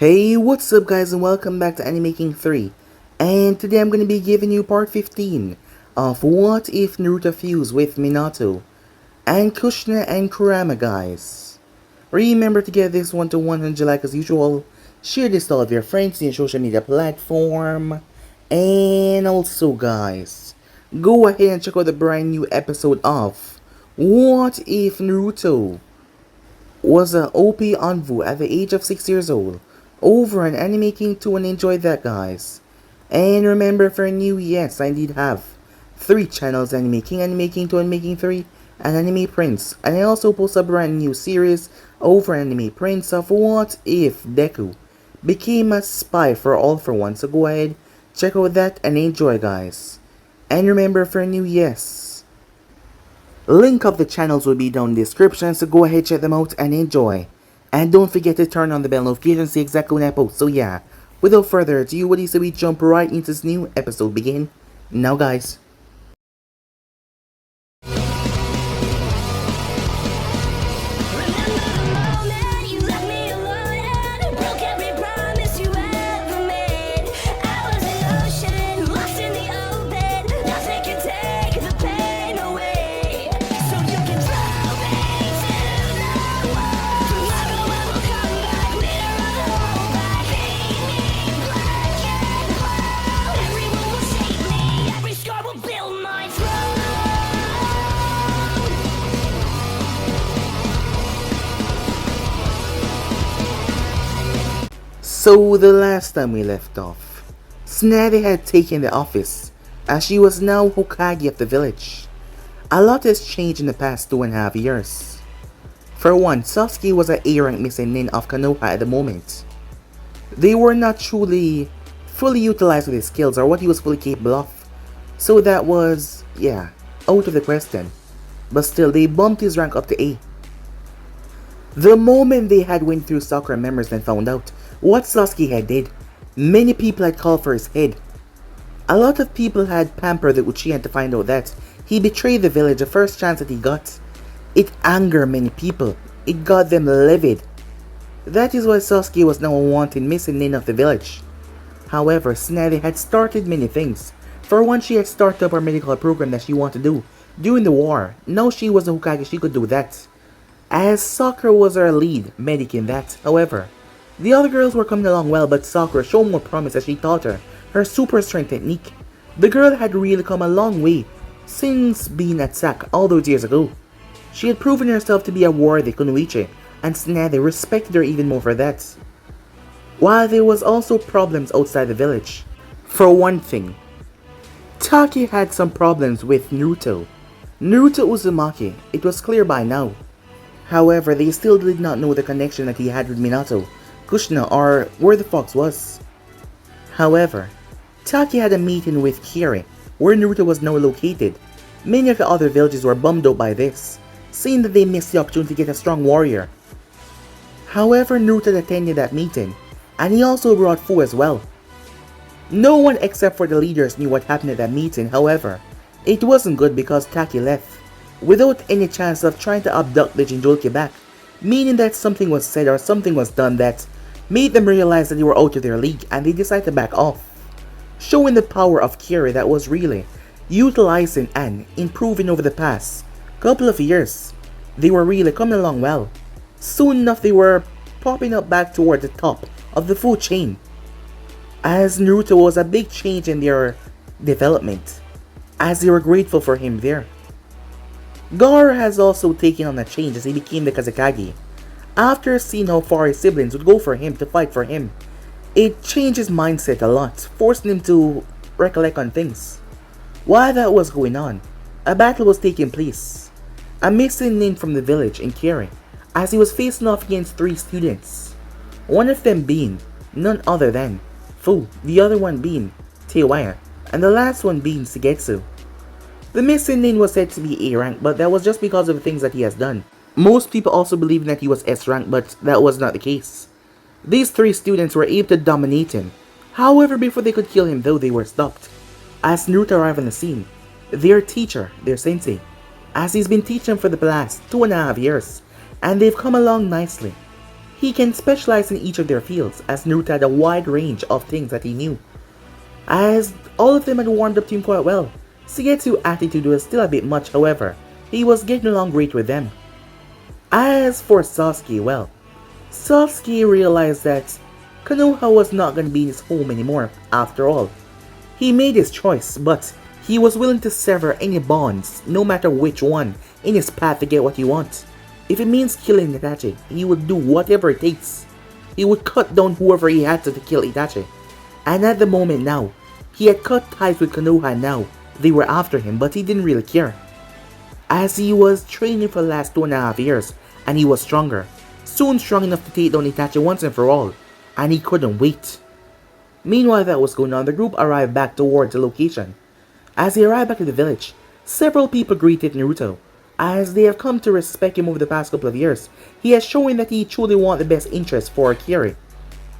Hey, what's up guys and welcome back to Animaking 3. And today I'm going to be giving you part 15 of What If Naruto Fused with Minato and Kushina and Kurama, guys. Remember to get this one to 100 like as usual, share this to all of your friends in your social media platform, and also guys, go ahead and check out the brand new episode of What If Naruto was an OP Anvu at the age of 6 years old over an Anime King 2 and enjoy that, guys. And remember, for new, yes, I did have 3 channels: Anime King 2, Anime King 3, and Anime Prince. And I also post a brand new series over Anime Prince of What If Deku became a spy for All For One. So go ahead, check out that and enjoy, guys. And remember, for new, yes, link of the channels will be down in the description, so go ahead, check them out and enjoy. And don't forget to turn on the bell notification to see exactly when I post. So yeah, without further ado, what do you say we jump right into this new episode? Begin now, guys. So the last time we left off, Tsunade had taken the office, as she was now Hokage of the village. A lot has changed in the past 2.5 years. For one, Sasori was an A-rank missing nin of Konoha at the moment. They were not truly fully utilized with his skills or what he was fully capable of, so that was, yeah, out of the question. But still, they bumped his rank up to A. The moment they had went through Sakura memories and found out what Sasori had did, many people had called for his head. A lot of people had pampered the Uchiha to find out that he betrayed the village the first chance that he got. It angered many people. It got them livid. That is why Sasori was now a wanted missing nin of the village. However, Tsunade had started many things. For one, she had started up her medical program that she wanted to do during the war. Now she was a Hokage, she could do that, as Sakura was her lead medic in that. However, the other girls were coming along well, but Sakura showed more promise as she taught her super strength technique. The girl had really come a long way since being at SAC all those years ago. She had proven herself to be a worthy kunoichi, and Tsunade respected her even more for that. While there was also problems outside the village. For one thing, Taki had some problems with Naruto Uzumaki, it was clear by now. However, they still did not know the connection that he had with Minato, Kushina, or where the fox was. However, Taki had a meeting with Kiri, where Naruto was now located. Many of the other villages were bummed out by this, saying that they missed the opportunity to get a strong warrior. However, Naruto attended that meeting, and he also brought Fu as well. No one except for the leaders knew what happened at that meeting. However, it wasn't good because Taki left without any chance of trying to abduct the Jinchuriki back, meaning that something was said or something was done that made them realize that they were out of their league, and they decided to back off, showing the power of Kiri that was really utilizing and improving over the past couple of years. They were really coming along well. Soon enough they were popping up back toward the top of the food chain, as Naruto was a big change in their development, as they were grateful for him there. Gaara has also taken on a change as he became the Kazekage. After seeing how far his siblings would go for him to fight for him, it changed his mindset a lot, forcing him to recollect on things. While that was going on, a battle was taking place. A missing nin from the village in Kiri, as he was facing off against 3 students. One of them being none other than Fu, the other one being Teiwaya, and the last one being Shigetsu. The missing nin was said to be A rank, but that was just because of the things that he has done. Most people also believed that he was S rank, but that was not the case. These 3 students were able to dominate him. However, before they could kill him though, they were stopped, as Naruto arrived on the scene. Their teacher, their sensei, as he's been teaching them for the past 2.5 years, and they've come along nicely. He can specialize in each of their fields, as Naruto had a wide range of things that he knew. As all of them had warmed up to him quite well, Suigetsu's attitude was still a bit much, however, he was getting along great with them. As for Sasuke, well, Sasuke realized that Konoha was not going to be in his home anymore, after all. He made his choice, but he was willing to sever any bonds, no matter which one, in his path to get what he wants. If it means killing Itachi, he would do whatever it takes. He would cut down whoever he had to kill Itachi. And at the moment now, he had cut ties with Konoha now. They were after him, but he didn't really care. As he was training for the last 2.5 years, and he was stronger. Soon strong enough to take down Itachi once and for all. And he couldn't wait. Meanwhile that was going on, the group arrived back towards the location. As they arrived back at the village, several people greeted Naruto. As they have come to respect him over the past couple of years, he has shown that he truly wants the best interest for Kiri.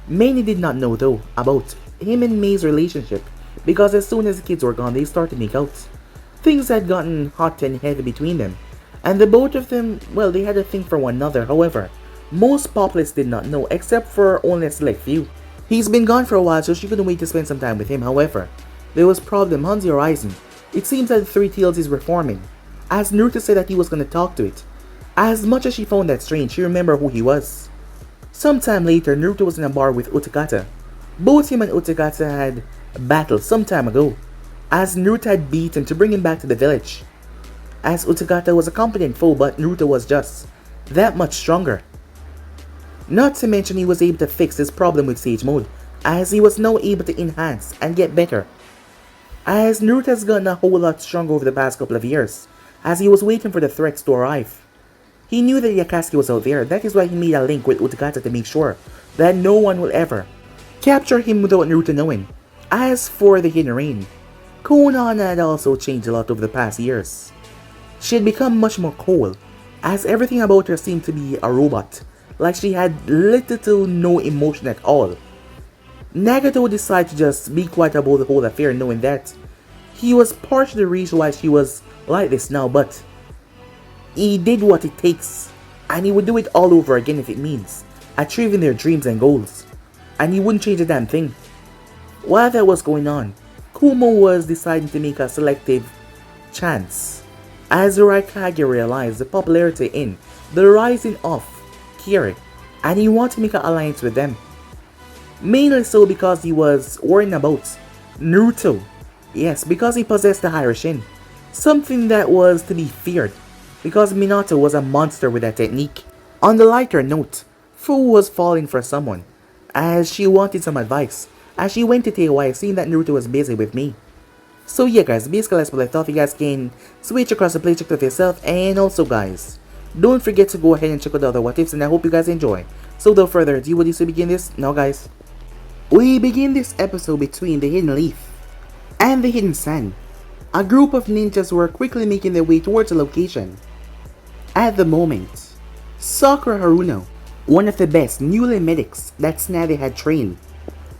Many did not know though about him and Mei's relationship, because as soon as the kids were gone they started to make out. Things had gotten hot and heavy between them, and the both of them, well, they had a thing for one another. However, most populace did not know, except for only a select few. He's been gone for a while, so she couldn't wait to spend some time with him. However, there was problem on the horizon. It seems that the three tails is reforming, as Naruto said that he was going to talk to it. As much as she found that strange, she remembered who he was. Sometime later, Naruto was in a bar with Utakata. Both him and Utakata had battled some time ago, as Naruto had beaten to bring him back to the village. As Utakata was a competent foe, but Naruto was just that much stronger. Not to mention he was able to fix his problem with Sage Mode, as he was now able to enhance and get better. As Naruto has gotten a whole lot stronger over the past couple of years, as he was waiting for the threats to arrive. He knew that Akatsuki was out there, that is why he made a link with Utakata to make sure that no one will ever capture him without Naruto knowing. As for the Hidden Rain, Konan had also changed a lot over the past years. She had become much more cold, as everything about her seemed to be a robot, like she had little to no emotion at all. Nagato decided to just be quiet about the whole affair, knowing that he was partially the reason why she was like this now, but he did what it takes, and he would do it all over again if it means achieving their dreams and goals, and he wouldn't change a damn thing. While that was going on, Kumo was deciding to make a selective chance, as the Raikage realized the popularity in the rising of Kiri, and he wanted to make an alliance with them. Mainly so because he was worrying about Naruto. Yes, because he possessed the Higher something that was to be feared, because Minato was a monster with that technique. On the lighter note, Fu was falling for someone, as she wanted some advice, as she went to Teiwai seeing that Naruto was busy with me. So yeah guys, basically that's what I thought. You guys can switch across the play, check it out yourself, and also guys, don't forget to go ahead and check out the other what ifs, and I hope you guys enjoy. So without further ado, what is to begin this? Now guys, we begin this episode between the Hidden Leaf and the Hidden Sand. A group of ninjas were quickly making their way towards the location. At the moment, Sakura Haruno, one of the best newly medics that Tsunade had trained,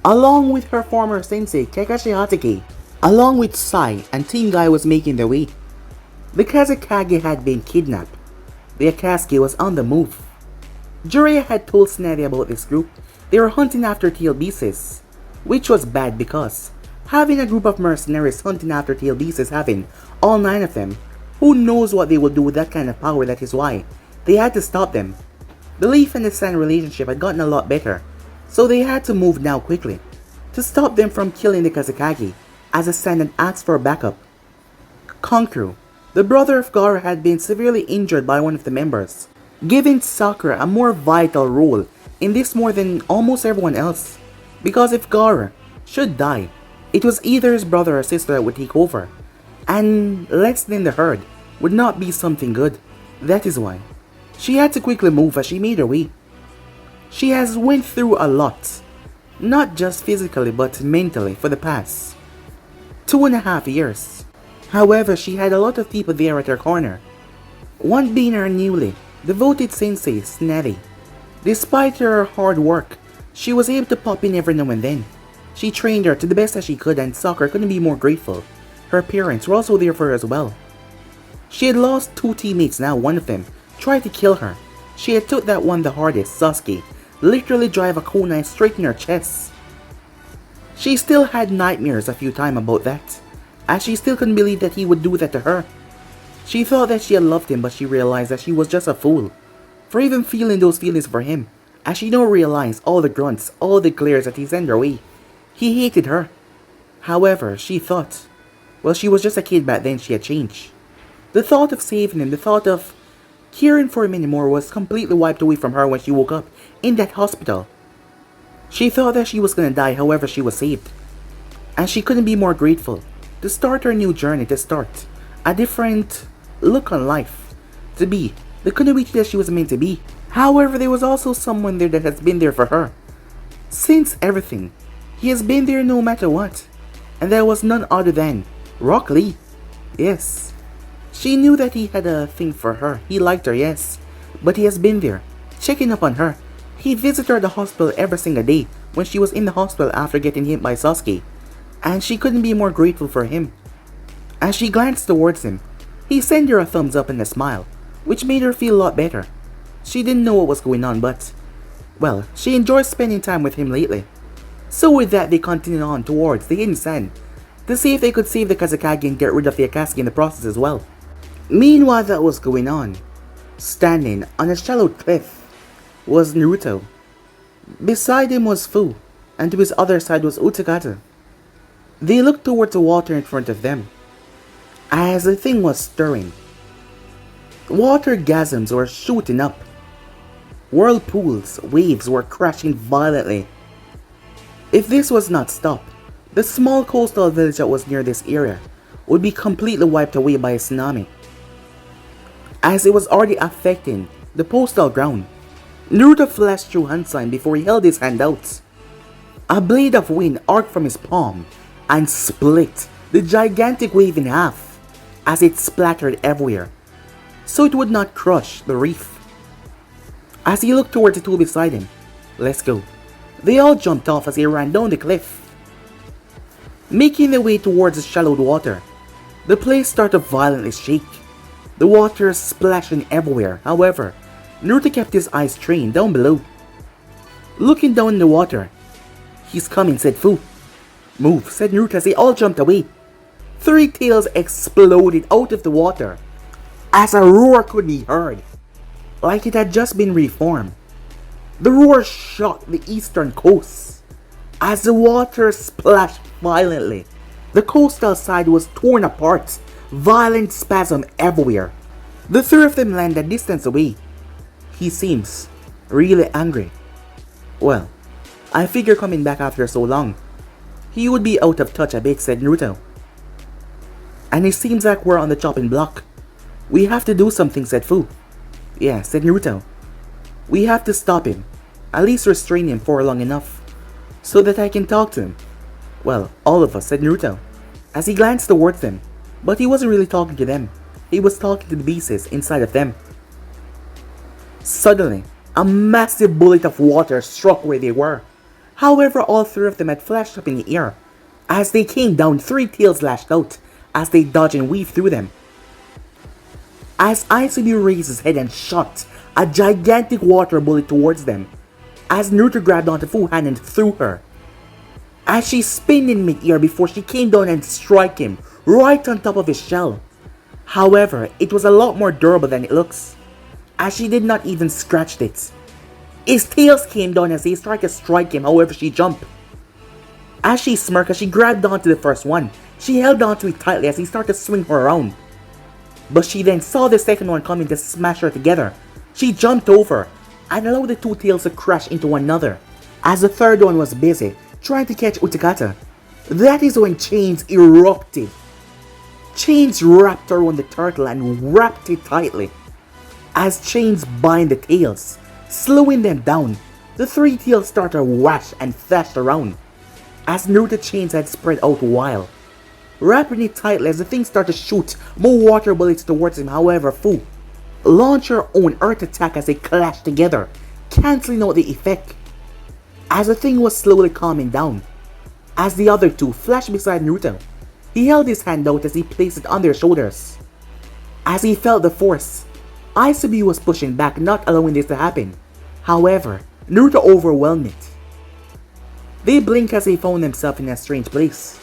along with her former sensei Kakashi Hatake, along with Sai and Team Guy was making their way. The Kazekage had been kidnapped. The Akatsuki was on the move. Jiraiya had told Tsunade about this group. They were hunting after tail beasts, which was bad because having a group of mercenaries hunting after tail beasts, having all 9 of them, who knows what they will do with that kind of power. That is why they had to stop them. The Leaf and the Sand relationship had gotten a lot better, so they had to move now quickly to stop them from killing the Kazekage, as the Sand had asked for backup. Kankuro, the brother of Gaara, had been severely injured by one of the members, giving Sakura a more vital role in this more than almost everyone else, because if Gaara should die, it was either his brother or sister that would take over, and lessening the herd would not be something good. That is why she had to quickly move as she made her way. She has went through a lot, not just physically but mentally, for the past 2.5 years. However, she had a lot of people there at her corner, one being her newly devoted sensei Tsunade. Despite her hard work, she was able to pop in every now and then. She trained her to the best that she could, and Sakura couldn't be more grateful. Her parents were also there for her as well. She had lost 2 teammates now. One of them tried to kill her. She had took that one the hardest, Sasuke, literally drive a kunai straight in her chest. She still had nightmares a few times about that, as she still couldn't believe that he would do that to her. She thought that she had loved him, but she realized that she was just a fool for even feeling those feelings for him, as she now realized all the grunts, all the glares that he sent her way. He hated her. However, she thought, well, she was just a kid back then, she had changed. The thought of saving him, the thought of caring for him anymore was completely wiped away from her when she woke up in that hospital. She thought that she was gonna die, however she was saved. And she couldn't be more grateful to start her new journey, to start a different look on life, to be the Kunoichi that she was meant to be. However, there was also someone there that has been there for her since everything. He has been there no matter what, and that was none other than Rock Lee. Yes, she knew that he had a thing for her. He liked her, yes, but he has been there, checking up on her. He visited her at the hospital every single day when she was in the hospital after getting hit by Sasuke, and she couldn't be more grateful for him. As she glanced towards him, he sent her a thumbs up and a smile, which made her feel a lot better. She didn't know what was going on, but, well, she enjoyed spending time with him lately. So with that, they continued on towards the Hidden Sand to see if they could save the Kazekage and get rid of the Akatsuki in the process as well. Meanwhile that was going on, standing on a shallow cliff was Naruto. Beside him was Fu, and to his other side was Utakata. They looked towards the water in front of them, as the thing was stirring. Water gasms were shooting up. Whirlpools, waves were crashing violently. If this was not stopped, the small coastal village that was near this area would be completely wiped away by a tsunami, as it was already affecting the postal ground. Naruto flashed through hand sign before he held his hand out. A blade of wind arced from his palm and split the gigantic wave in half as it splattered everywhere, so it would not crush the reef. As he looked towards the two beside him, let's go, they all jumped off as they ran down the cliff. Making their way towards the shallowed water, the place started to violently shake, the water splashing everywhere. However, Naruto kept his eyes trained down below. Looking down in the water, "He's coming," said Fu. "Move," said Naruto as they all jumped away. Three tails exploded out of the water as a roar could be heard, like it had just been reformed. The roar shocked the eastern coast as the water splashed violently. The coastal side was torn apart, violent spasm everywhere. The three of them landed a distance away. "He seems really angry." "Well, I figure coming back after so long, he would be out of touch a bit," said Naruto. "And it seems like we're on the chopping block. We have to do something," said Fu. "Yeah," said Naruto. "We have to stop him, at least restrain him for long enough, so that I can talk to him." "Well, all of us," said Naruto, as he glanced towards them, but he wasn't really talking to them. He was talking to the beasts inside of them. Suddenly, a massive bullet of water struck where they were. However, all three of them had flashed up in the air. As they came down, three tails lashed out as they dodged and weaved through them. As Aizubi raised his head and shot a gigantic water bullet towards them, as Naruto grabbed onto Fu's hand and threw her, as she spun in mid-air before she came down and struck him right on top of his shell. However, it was a lot more durable than it looks, as she did not even scratch it. His tails came down as they started to strike him, however she jumped. As she smirked, as she grabbed onto the first one, she held onto it tightly as he started to swing her around. But she then saw the second one coming to smash her together. She jumped over and allowed the two tails to crash into one another, as the third one was busy trying to catch Utakata. That is when chains erupted. Chains wrapped around the turtle and wrapped it tightly. As chains bind the tails, slowing them down, the three tails started to wash and thrashed around, as Naruto chains had spread out wild, wrapping it tightly as the thing started to shoot more water bullets towards him. However, Fu launched her own earth attack as they clashed together, cancelling out the effect. As the thing was slowly calming down, as the other two flashed beside Naruto, he held his hand out as he placed it on their shoulders. As he felt the force, Aizubi was pushing back, not allowing this to happen. However, Naruto overwhelmed it. They blinked as they found themselves in a strange place.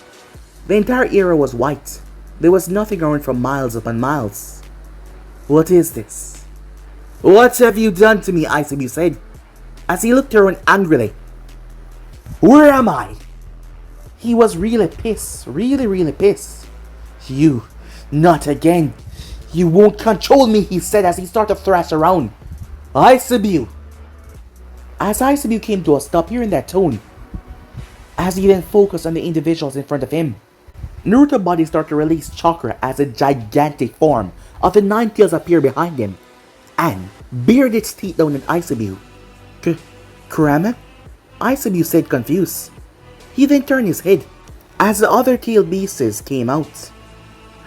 The entire area was white. There was nothing around for miles upon miles. What is this? What have you done to me? Aisabu said, as he looked around angrily. Where am I? He was really pissed. Really pissed. You, not again. You won't control me, he said as he started to thrash around. Aisabu. As Aisabu came to a stop hearing that tone, as he then focused on the individuals in front of him, Naruto's body started to release chakra as a gigantic form of the Nine Tails appeared behind him and bared its teeth down at Aisabu. Kurama? Aisabu said confused. He then turned his head as the other tail beasts came out.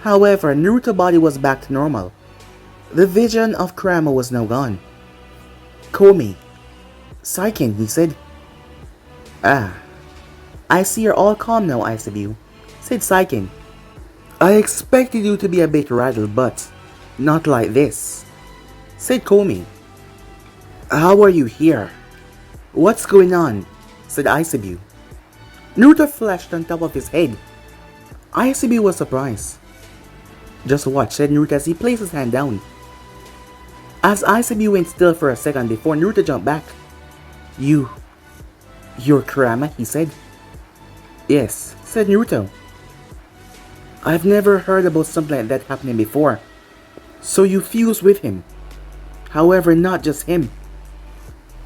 However, Naruto's body was back to normal. The vision of Kurama was now gone. Komi. Saiken, he said. Ah. I see you're all calm now, Aisabu, said Saiken. I expected you to be a bit rattled, but not like this, said Komi. How are you here? What's going on? Said Aisabu. Naruto flashed on top of his head. Aisabu was surprised. Just watch, said Naruto as he placed his hand down. As Aisabu went still for a second before Naruto jumped back. You're Kurama, he said. Yes, said Naruto. I've never heard about something like that happening before. So you fused with him. However, not just him.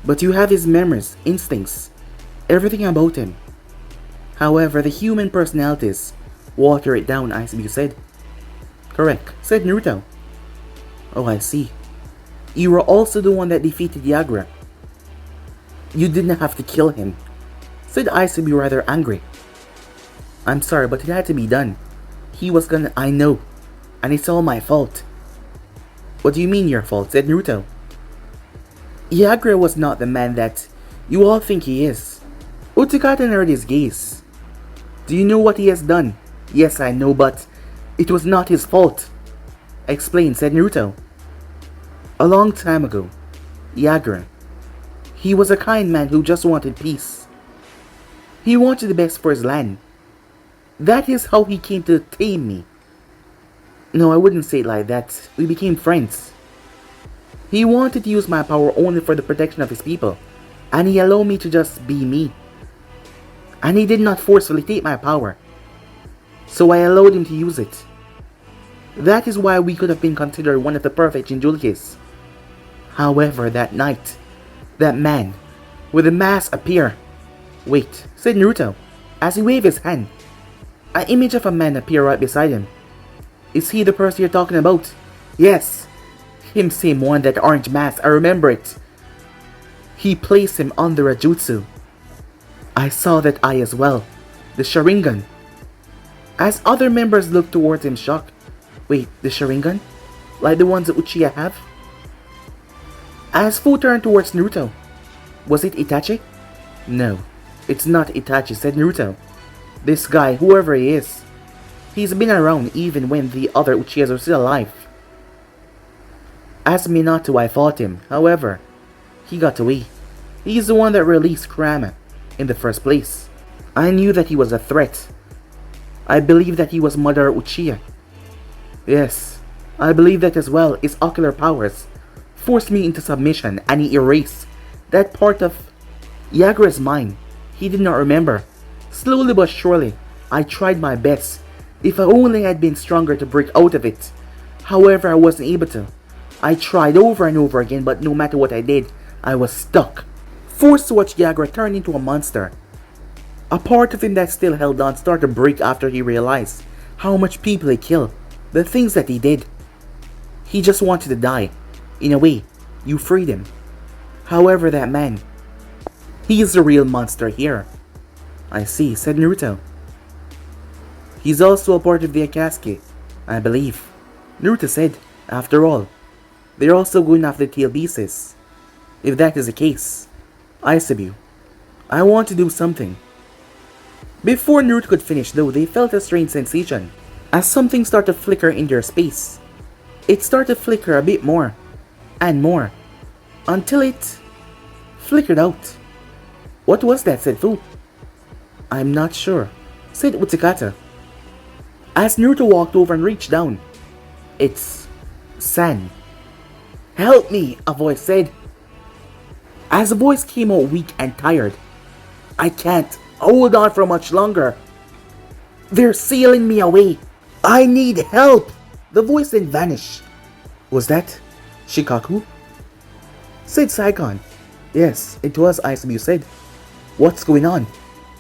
But you have his memories, instincts, everything about him. However, the human personalities water it down, Aisabu said. Correct, said Naruto. Oh, I see. You were also the one that defeated Gaara. You didn't have to kill him, said Aisabu rather angry. I'm sorry, but it had to be done. He was gonna... I know. And it's all my fault. What do you mean your fault? Said Naruto. Gaara was not the man that you all think he is. Utakata narrowed his gaze. Do you know what he has done? Yes, I know, but it was not his fault. Explain, said Naruto. A long time ago, Gaara. He was a kind man who just wanted peace. He wanted the best for his land. That is how he came to tame me. No, I wouldn't say it like that. We became friends. He wanted to use my power only for the protection of his people, and he allowed me to just be me. And he did not forcefully take my power. So I allowed him to use it. That is why we could have been considered one of the perfect Jinchurikis. However, that night, that man with the mask appeared. Wait, said Naruto, as he waved his hand. An image of a man appeared right beside him. Is he the person you're talking about? Yes. Him same one, that orange mask, I remember it. He placed him under a jutsu. I saw that eye as well. The Sharingan. As other members looked towards him shocked. Wait, the Sharingan? Like the ones that Uchiha have? As Fu turned towards Naruto. Was it Itachi? No, it's not Itachi, said Naruto. This guy, whoever he is, he's been around even when the other Uchihas are still alive. As Minato, I fought him. However, he got away. He's the one that released Kurama in the first place. I knew that he was a threat. I believe that he was Mother Uchiha. Yes, I believe that as well. His ocular powers forced me into submission, and he erased that part of Gaara's mind he did not remember. Slowly but surely, I tried my best. If I only had been stronger to break out of it. However, I wasn't able to. I tried over and over again, but no matter what I did, I was stuck. Forced to watch Gaara turn into a monster. A part of him that still held on started to break after he realized how much people he killed. The things that he did. He just wanted to die. In a way, you freed him. However, that man, he is the real monster here. I see, said Naruto. He's also a part of the Akatsuki, I believe. Naruto said, after all, they're also going after the tail beasts. If that is the case, Aisabu, I want to do something. Before Naruto could finish though, they felt a strange sensation, as something started to flicker in their space. It started to flicker a bit more, and more, until it flickered out. What was that? Said Fu. I'm not sure, said Utakata. As Naruto walked over and reached down. It's sand. Help me, a voice said. As the voice came out weak and tired. I can't hold on for much longer. They're sealing me away. I need help. The voice then vanished. Was that Shikaku? Said Saigon. Yes, it was, Aisabu said. What's going on?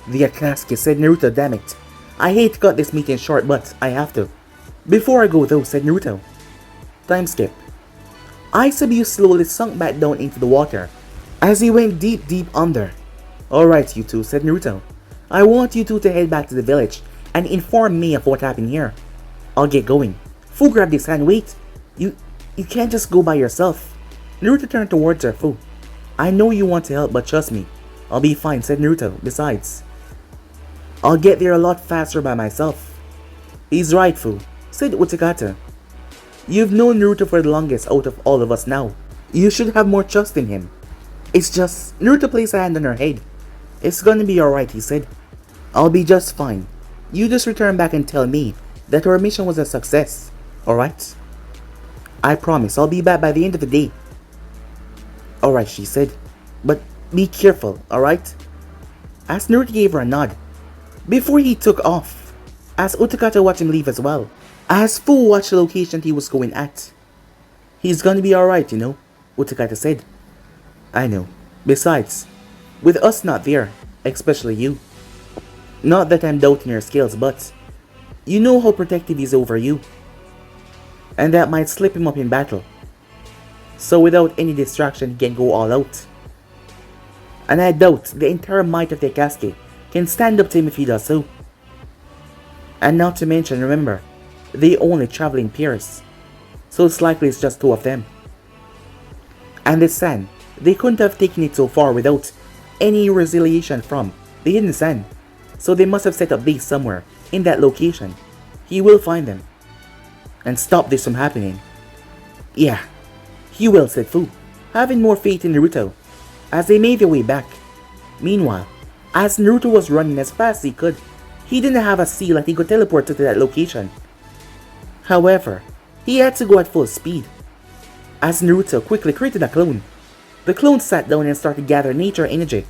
The Akatsuki, said Naruto. Damn it. I hate to cut this meeting short, but I have to. Before I go though, said Naruto. Time skip. Aisabu slowly sunk back down into the water as he went deep under. Alright you two, said Naruto. I want you two to head back to the village and inform me of what happened here. I'll get going. Fu grabbed his hand. Wait. You can't just go by yourself. Naruto turned towards her. Fu. I know you want to help, but trust me. I'll be fine, said Naruto. Besides, I'll get there a lot faster by myself. He's right, Fu, said Utakata. You've known Naruto for the longest out of all of us now. You should have more trust in him. It's just, Naruto placed a hand on her head. It's gonna be alright, he said. I'll be just fine. You just return back and tell me that our mission was a success, alright? I promise I'll be back by the end of the day. Alright, she said. But be careful, alright? As Naruto gave her a nod, before he took off, as Utakata watched him leave as well, as Fu watched the location he was going at. He's gonna be alright, you know, Utakata said. I know. Besides, with us not there, especially you. Not that I'm doubting your skills, but you know how protective he's over you. And that might slip him up in battle. So without any distraction, he can go all out. And I doubt the entire might of the Akatsuki can stand up to him if he does so. And not to mention, remember, they only travel in pairs, so it's likely it's just two of them. And the sand, they couldn't have taken it so far without any resiliation from the hidden sand, so they must have set up base somewhere in that location. He will find them and stop this from happening. Yeah, he will, said Fu, having more faith in Naruto, as they made their way back. Meanwhile, as Naruto was running as fast as he could, he didn't have a seal that he could teleport to that location. However, he had to go at full speed. As Naruto quickly created a clone, the clone sat down and started gathering nature energy.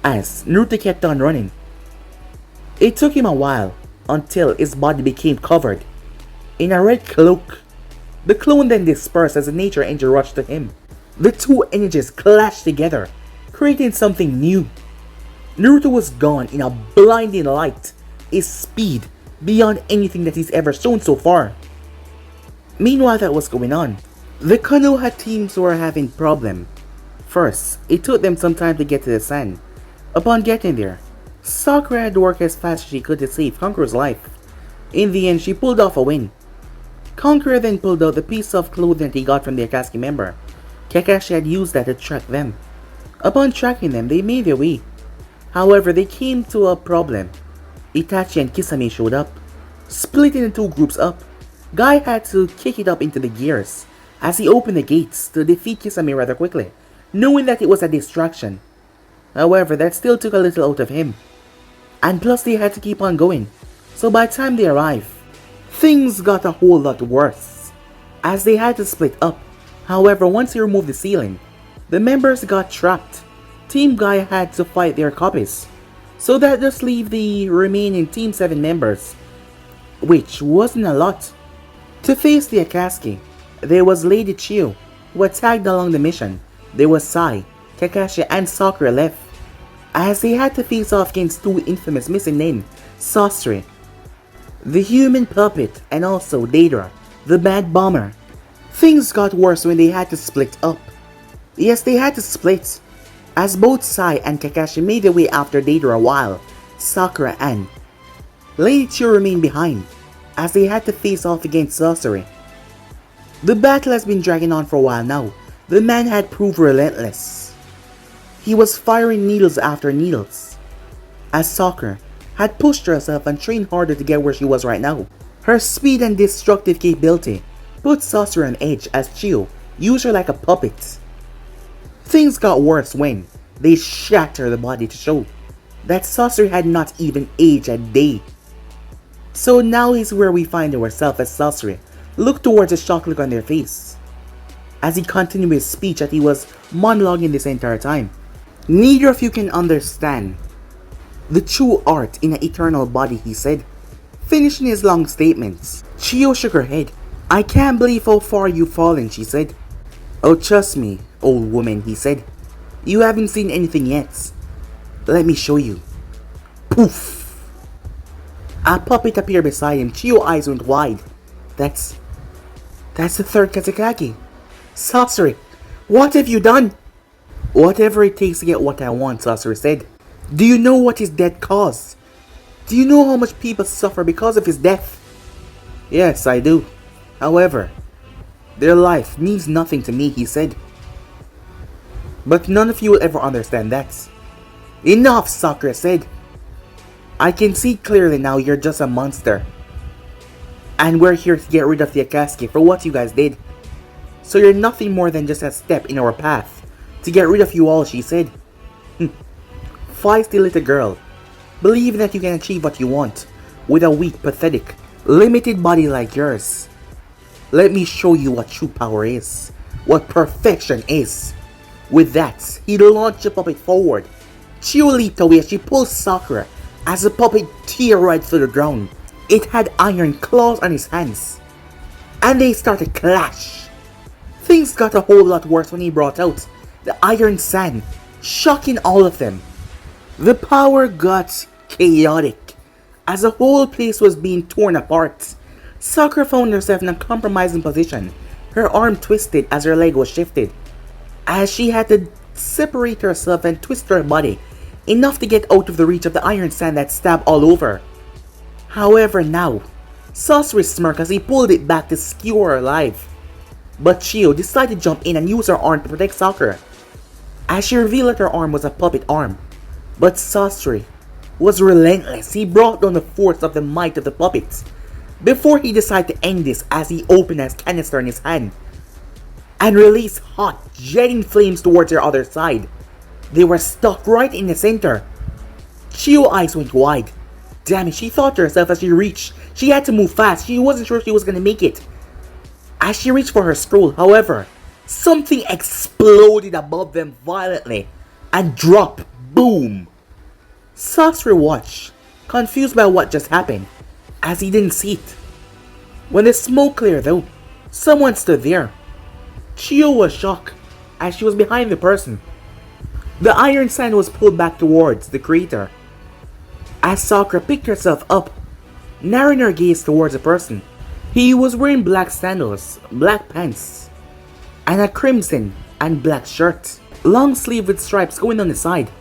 As Naruto kept on running, it took him a while until his body became covered in a red cloak. The clone then dispersed as the nature energy rushed to him. The two energies clashed together, creating something new. Naruto was gone in a blinding light, his speed beyond anything that he's ever shown so far. Meanwhile that was going on, the Konoha teams were having problem. First, it took them some time to get to the sand. Upon getting there, Sakura had to work as fast as she could to save Conqueror's life. In the end, she pulled off a win. Conqueror then pulled out the piece of clothing that he got from the Akatsuki member. Kakashi had used that to track them. Upon tracking them, they made their way. However, they came to a problem. Itachi and Kisame showed up, splitting the two groups up. Guy had to kick it up into the gears as he opened the gates to defeat Kisame rather quickly, knowing that it was a distraction. However, that still took a little out of him. And plus they had to keep on going, so by the time they arrived, things got a whole lot worse, as they had to split up. However, once he removed the ceiling, the members got trapped. Team Guy had to fight their copies, so that just leave the remaining Team 7 members, which wasn't a lot. To face the Akatsuki, there was Lady Chiyo, who had tagged along the mission. There was Sai, Kakashi and Sakura left, as they had to face off against two infamous missing names, Sasori, the human puppet, and also Deidara, the bad bomber. Things got worse when they had to split up. Yes, they had to split, as both Sai and Kakashi made their way after Deidara while Sakura and Lady Chiyo remained behind, as they had to face off against Sasori. The battle has been dragging on for a while now. The man had proved relentless. He was firing needles after needles, as Sakura had pushed herself and trained harder to get where she was right now. Her speed and destructive capability put Sasori on edge as Chiyo used her like a puppet. Things got worse when they shattered the body to show that Sasori had not even aged a day. So now is where we find ourselves as Sasori look towards a shocked look on their face as he continued his speech that he was monologuing this entire time. Neither of you can understand the true art in an eternal body, he said, finishing his long statements. Chiyo shook her head. I can't believe how far you've fallen, she said. Oh, trust me, old woman, he said. You haven't seen anything yet. Let me show you. Poof! A puppet appeared beside him. Chiyo's eyes went wide. That's the third Kazekage. Sasori, what have you done? Whatever it takes to get what I want, Sasori said. Do you know what his death caused? Do you know how much people suffer because of his death? Yes, I do. However, their life means nothing to me, he said. But none of you will ever understand that. Enough, Sakura said. I can see clearly now you're just a monster. And we're here to get rid of the Akatsuki for what you guys did. So you're nothing more than just a step in our path to get rid of you all, she said. Feisty little girl, believing that you can achieve what you want with a weak, pathetic, limited body like yours. Let me show you what true power is, what perfection is. With that, he launched the puppet forward. Chiyo leaped away as she pulled Sakura as the puppet teared right through the ground. It had iron claws on his hands, and they started to clash. Things got a whole lot worse when he brought out the iron sand, shocking all of them. The power got chaotic as the whole place was being torn apart. Sakura found herself in a compromising position. Her arm twisted as her leg was shifted, as she had to separate herself and twist her body enough to get out of the reach of the iron sand that stabbed all over. However, now, Sasori smirked as he pulled it back to skewer her alive. But Chiyo decided to jump in and use her arm to protect Sakura, as she revealed that her arm was a puppet arm. But Sasori was relentless. He brought down the force of the might of the puppets before he decided to end this as he opened his canister in his hand and released hot, jetting flames towards her other side. They were stuck right in the center. Chiyo's eyes went wide. Damn it, she thought to herself as she reached. She had to move fast. She wasn't sure she was going to make it. As she reached for her scroll, however, something exploded above them violently and dropped. Boom! Sasori watched, confused by what just happened, as he didn't see it. When the smoke cleared though, someone stood there. Chiyo was shocked, as she was behind the person. The iron sand was pulled back towards the crater, as Sakura picked herself up, narrowing her gaze towards the person. He was wearing black sandals, black pants, and a crimson and black shirt, long sleeve with stripes going on the side.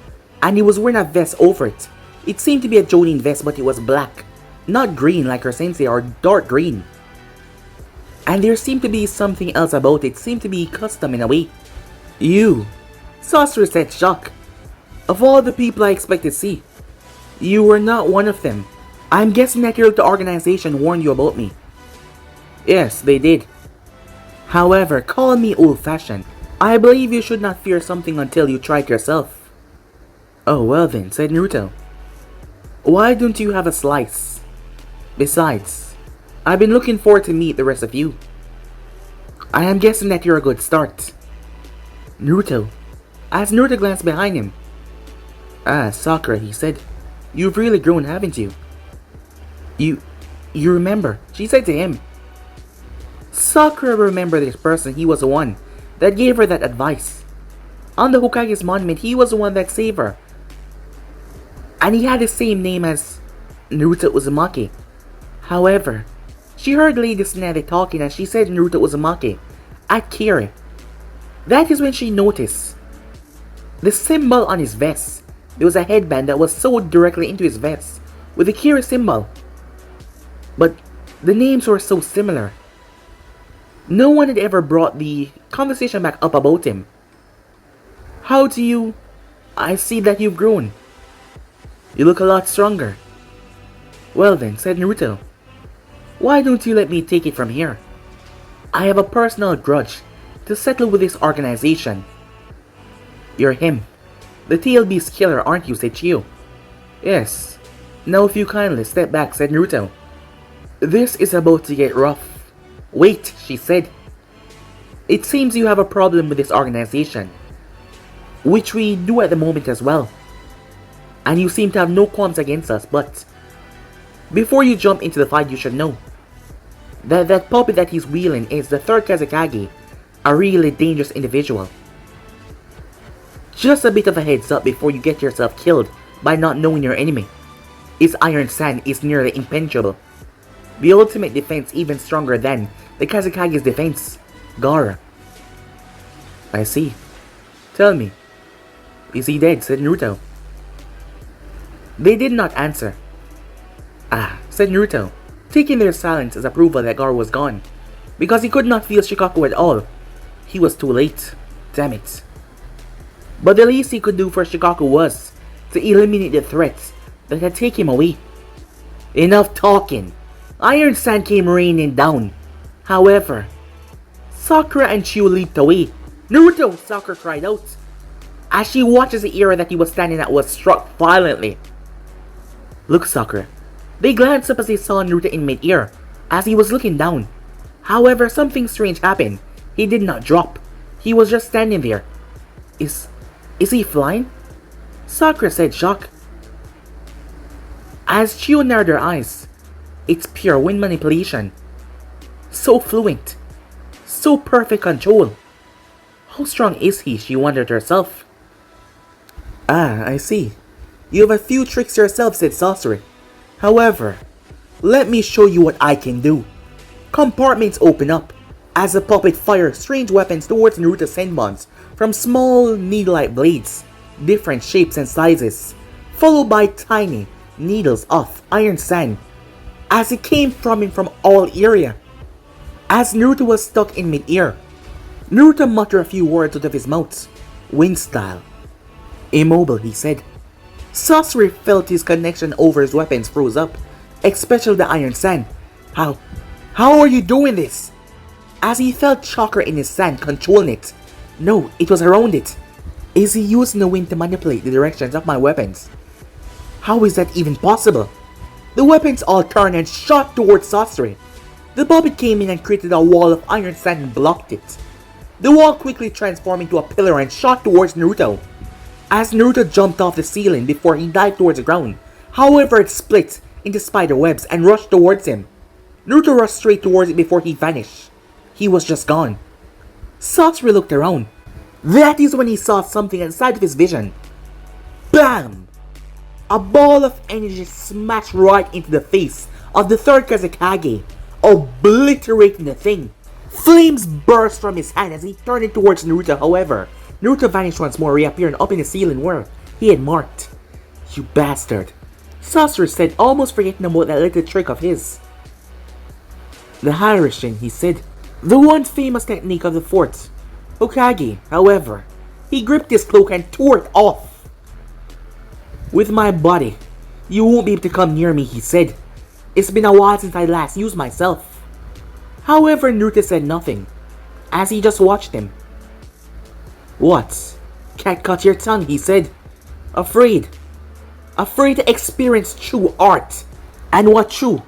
And he was wearing a vest over it. It seemed to be a Jonin vest, but it was black. Not green like her sensei, or dark green. And there seemed to be something else about it. It seemed to be custom in a way. You, Sasori said, shocked. Of all the people I expected to see, you were not one of them. I'm guessing that your little organization warned you about me. Yes, they did. However, call me old-fashioned. I believe you should not fear something until you try it yourself. Oh, well then, said Naruto. Why don't you have a slice? Besides, I've been looking forward to meet the rest of you. I am guessing that you're a good start. Naruto. As Naruto glanced behind him. Ah, Sakura, he said. You've really grown, haven't you? You remember, she said to him. Sakura remembered this person. He was the one that gave her that advice. On the Hokage's monument, he was the one that saved her. And he had the same name as Naruto Uzumaki. However, she heard Lady Tsunade talking and she said Naruto Uzumaki at Kiri. That is when she noticed the symbol on his vest. There was a headband that was sewed directly into his vest with the Kiri symbol. But the names were so similar. No one had ever brought the conversation back up about him. How do you... I see that you've grown. You look a lot stronger. Well then, said Naruto. Why don't you let me take it from here? I have a personal grudge to settle with this organization. You're him. The tail beast killer, aren't you? Said Chiyo. Yes. Now if you kindly step back, said Naruto. This is about to get rough. Wait, she said. It seems you have a problem with this organization, which we do at the moment as well. And you seem to have no qualms against us, but before you jump into the fight, you should know that puppet that he's wheeling is the third Kazekage, a really dangerous individual. Just a bit of a heads up before you get yourself killed by not knowing your enemy. His Iron Sand is nearly impenetrable. The ultimate defense even stronger than the Kazekage's defense, Gaara. I see. Tell me, is he dead? Said Naruto. They did not answer. Ah, said Naruto, taking their silence as approval that Gaara was gone, because he could not feel Shikaku at all. He was too late. Damn it. But the least he could do for Shikaku was to eliminate the threats that had taken him away. Enough talking. Iron Sand came raining down. However, Sakura and Chiyo leaped away. Naruto! Sakura cried out, as she watches the area that he was standing at was struck violently. Look, Sakura. They glanced up as they saw Naruto in mid-air, as he was looking down. However, something strange happened. He did not drop. He was just standing there. Is he flying? Sakura said, shocked. As Chiyo narrowed her eyes, it's pure wind manipulation. So fluent. So perfect control. How strong is he? She wondered herself. Ah, I see. You have a few tricks yourself, said Sasori. However, let me show you what I can do. Compartments open up as the puppet fires strange weapons towards Naruto's senbons from small needle-like blades, different shapes and sizes, followed by tiny needles of Iron Sand as it came from him from all area. As Naruto was stuck in mid-air, Naruto muttered a few words out of his mouth, wind style. Immobile, he said. Sasori felt his connection over his weapons froze up, especially the Iron Sand. How are you doing this? As he felt chakra in his sand controlling it. No, it was around it. Is he using the wind to manipulate the directions of my weapons? How is that even possible? The weapons all turned and shot towards Sasori. The puppet came in and created a wall of Iron Sand and blocked it. The wall quickly transformed into a pillar and shot towards Naruto. As Naruto jumped off the ceiling before he dived towards the ground, however it split into spider webs and rushed towards him. Naruto rushed straight towards it before he vanished. He was just gone. Sasori looked around. That is when he saw something inside of his vision. BAM! A ball of energy smashed right into the face of the third Kazekage, obliterating the thing. Flames burst from his hand as he turned it towards Naruto. However, Naruto vanished once more, reappearing up in the ceiling where he had marked. You bastard, Sasori said, almost forgetting about that little trick of his. The Harishin, he said, the one famous technique of the fourth Hokage. However, he gripped his cloak and tore it off. With my body, you won't be able to come near me, he said. It's been a while since I last used myself. However, Naruto said nothing, as he just watched him. What? Can't cut your tongue, he said. Afraid to experience true art, and what true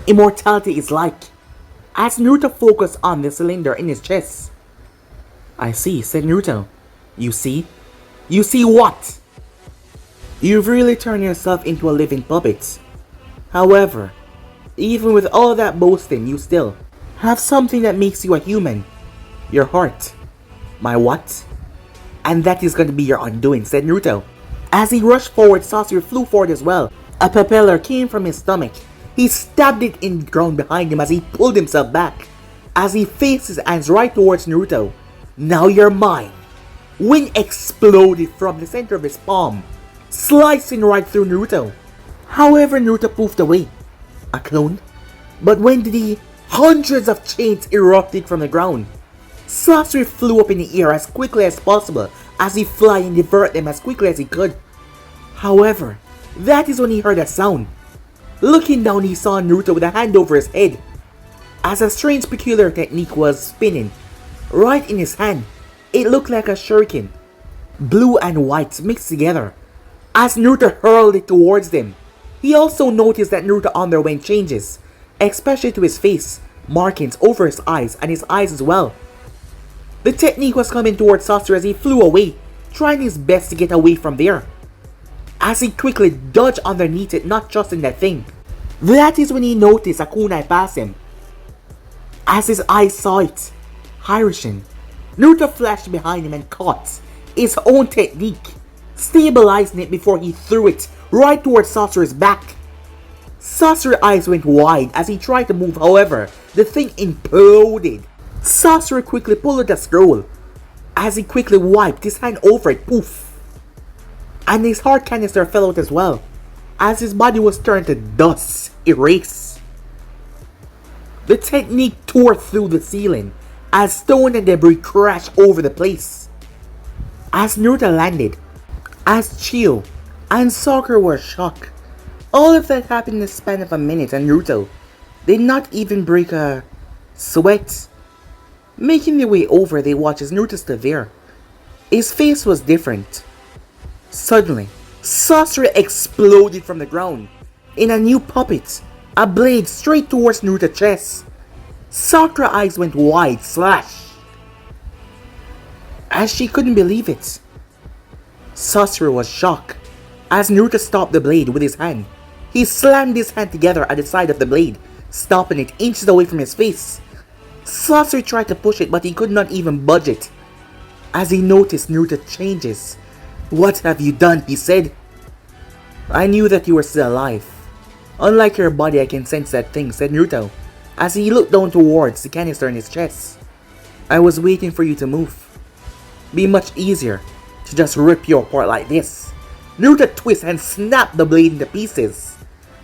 immortality is like. As Naruto focused on the cylinder in his chest. I see, said Naruto. You see? You see what? You've really turned yourself into a living puppet. However, even with all that boasting, you still have something that makes you a human. Your heart. My what? And that is going to be your undoing, said Naruto. As he rushed forward, Sasori flew forward as well. A propeller came from his stomach. He stabbed it in the ground behind him as he pulled himself back. As he faced his hands right towards Naruto. Now you're mine. Wind exploded from the center of his palm, slicing right through Naruto. However, Naruto poofed away. A clone? But when did he? Hundreds of chains erupted from the ground. Sasori flew up in the air as quickly as possible as he fly and divert them as quickly as he could. However, that is when he heard a sound. Looking down, he saw Naruto with a hand over his head, as a strange peculiar technique was spinning right in his hand. It looked like a shuriken. blue and white mixed together, as Naruto hurled it towards them. He also noticed that Naruto underwent changes, especially to his face, markings over his eyes and his eyes as well. The technique was coming towards Sasori as he flew away, trying his best to get away from there, as he quickly dodged underneath it, not trusting that thing. That is when he noticed a kunai pass him. As his eyes saw it, Hirishin, Naruto flashed behind him and caught his own technique, stabilizing it before he threw it right towards Sasori's back. Sasori's eyes went wide as he tried to move, however, the thing imploded. Sasori quickly pulled out the scroll, as he quickly wiped his hand over it, poof. And his heart canister fell out as well, as his body was turned to dust, erased. The technique tore through the ceiling, as stone and debris crashed over the place. As Naruto landed, as Chiyo and Sakura were shocked. All of that happened in the span of a minute, and Naruto did not even break a sweat. Making their way over, they watched as Naruto stood there. His face was different. Suddenly, Sasori exploded from the ground in a new puppet, a blade straight towards Naruto's chest. Sakura's eyes went wide, slash, as she couldn't believe it. Sasori was shocked as Naruto stopped the blade with his hand. He slammed his hand together at the side of the blade, stopping it inches away from his face. Sasori tried to push it, but he could not even budge it, as he noticed Naruto's changes. "What have you done?" he said. "I knew that you were still alive. Unlike your body, I can sense that thing," said Naruto, as he looked down towards the canister in his chest. "I was waiting for you to move. Be much easier to just rip you apart like this." Naruto twisted and snapped the blade into pieces.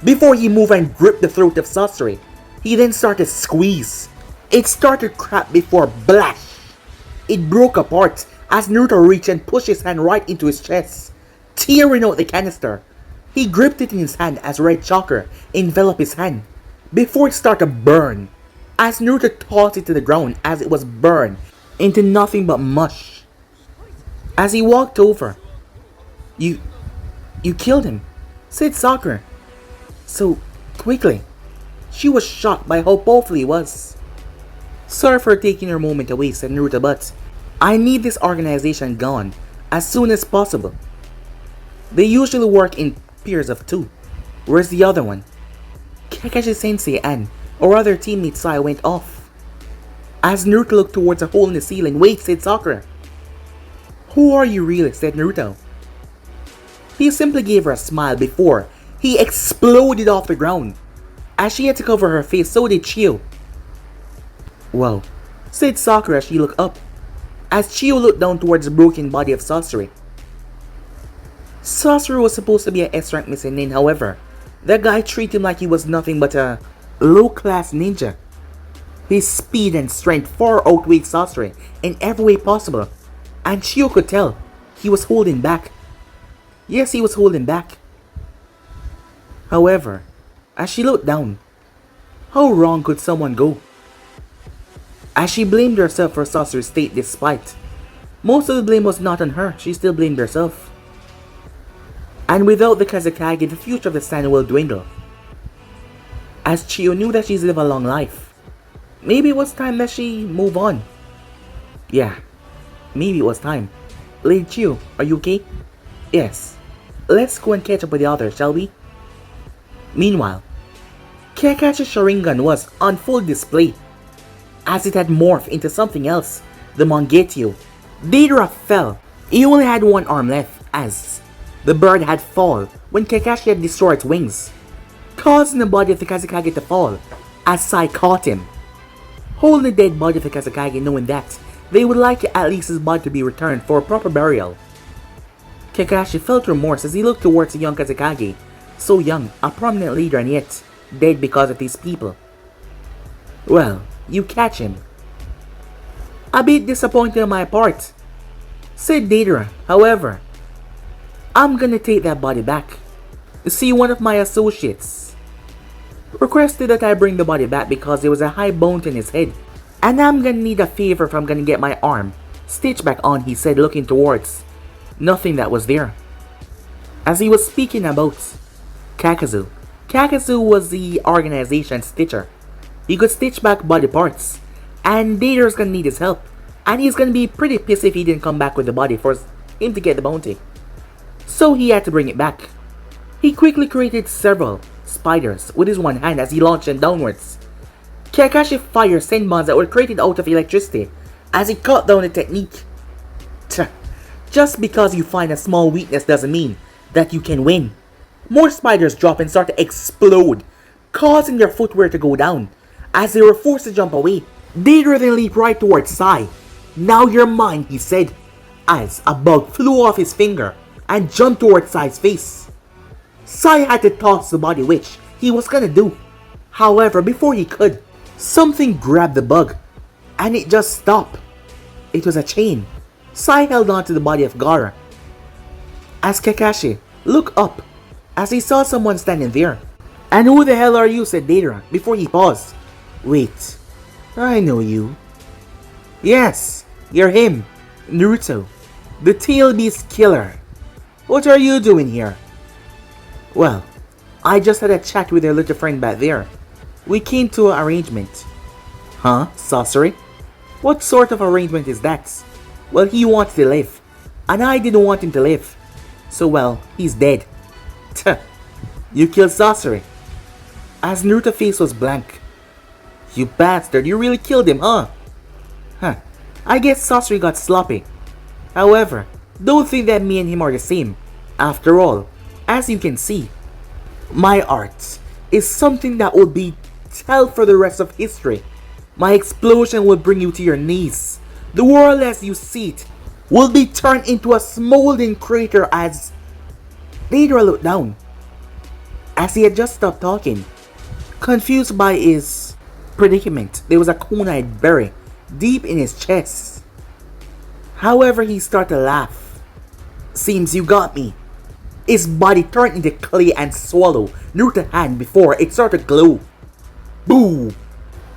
Before he moved and gripped the throat of Sasori, he then started to squeeze. It started crack before blash. It broke apart as Naruto reached and pushed his hand right into his chest, tearing out the canister. He gripped it in his hand as red chakra enveloped his hand, before it started to burn, as Naruto tossed it to the ground as it was burned into nothing but mush. As he walked over, You killed him," said Sakura, so quickly. She was shocked by how powerful he was. "Sorry for taking your moment away," said Naruto, "but I need this organization gone as soon as possible. They usually work in pairs of 2. Where's the other one?" Kakashi-sensei and our other teammate Sai went off. As Naruto looked towards a hole in the ceiling. "Wait," said Sakura. "Who are you really?" said Naruto. He simply gave her a smile before he exploded off the ground. As she had to cover her face, so did Chiyo. "Wow," said Sakura as she looked up, as Chiyo looked down towards the broken body of Sasori. Sasori was supposed to be an S-rank missing nin, however, the guy treated him like he was nothing but a low-class ninja. His speed and strength far outweighed Sasori in every way possible, and Chiyo could tell he was holding back. Yes, he was holding back. However, as she looked down, how wrong could someone go? As she blamed herself for Sasori's state despite most of the blame was not on her, she still blamed herself. And without the Kazekage, the future of the stand will dwindle. As Chiyo knew that she's lived a long life, maybe it was time that she move on. Yeah, maybe it was time. "Lady Chiyo, are you okay?" "Yes. Let's go and catch up with the others, shall we?" Meanwhile, Kakashi's Sharingan was on full display, as it had morphed into something else, the Mangekyou. Deidara fell. He only had one arm left, as the bird had fallen when Kakashi had destroyed its wings, causing the body of the Kazekage to fall, as Sai caught him, holding the dead body of the Kazekage, knowing that they would like at least his body to be returned for a proper burial. Kakashi felt remorse as he looked towards the young Kazekage, so young, a prominent leader, and yet dead because of these people. "Well, you catch him." "A bit disappointed on my part," said Deidara. "However, I'm gonna take that body back. See, one of my associates requested that I bring the body back because there was a high bone in his head, and I'm gonna need a favor if I'm gonna get my arm stitched back on," he said, looking towards Nothing that was there. As he was speaking about Kakazu, Kakazu was the organization's stitcher. He could stitch back body parts, and Deidara's gonna need his help. And he's gonna be pretty pissed if he didn't come back with the body for him to get the bounty. So he had to bring it back. He quickly created several spiders with his one hand as he launched them downwards. Kakashi fired sand bombs that were created out of electricity as he cut down the technique. Just because you find a small weakness doesn't mean that you can win. More spiders drop and start to explode, causing their footwear to go down. As they were forced to jump away, Deidara then leaped right towards Sai. "Now you're mine," he said, as a bug flew off his finger and jumped towards Sai's face. Sai had to toss the body, which he was gonna do. However, before he could, something grabbed the bug, and it just stopped. It was a chain. Sai held on to the body of Gaara. As Kakashi looked up, as he saw someone standing there. "And who the hell are you?" said Deidara, before he paused. "Wait, I know you." "Yes, you're him, Naruto, the Tail Beast Killer. What are you doing here?" "Well, I just had a chat with your little friend back there. We came to an arrangement." "Huh, Sasori? What sort of arrangement is that?" "Well, he wants to live, and I didn't want him to live. So, well, he's dead." "Tuh, you killed Sasori." As Naruto's face was blank. "You bastard, you really killed him, huh?" "Huh, I guess Sasori got sloppy. However, don't think that me and him are the same. After all, as you can see, my art is something that will be told for the rest of history. My explosion will bring you to your knees. The world as you see it will be turned into a smoldering crater." As Deidara looked down, as he had just stopped talking, confused by his predicament. There was a cone-eyed berry deep in his chest. However, he started to laugh. "Seems you got me." His body turned into clay and swallowed Naruto's hand before it started to glow. Boom!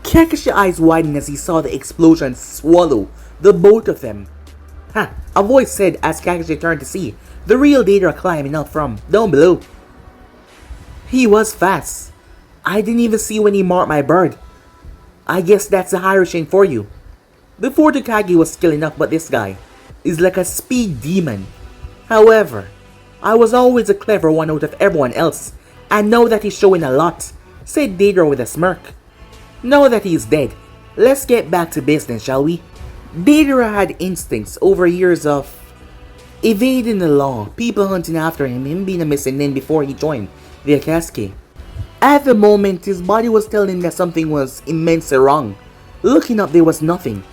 Kakashi's eyes widened as he saw the explosion swallow the both of them. "Ha!" a voice said as Kakashi turned to see the real Deidara climbing out from down below. "He was fast. I didn't even see when he marked my bird. I guess that's a higher chain for you." The fourth Hokage was skill enough, but this guy is like a speed demon. "However, I was always the clever one out of everyone else, and now that he's showing a lot," said Deidara with a smirk. "Now that he's dead, let's get back to business, shall we?" Deidara had instincts over years of evading the law, people hunting after him being a missing man before he joined the Akatsuki. At the moment, his body was telling him that something was immensely wrong. Looking up, there was nothing.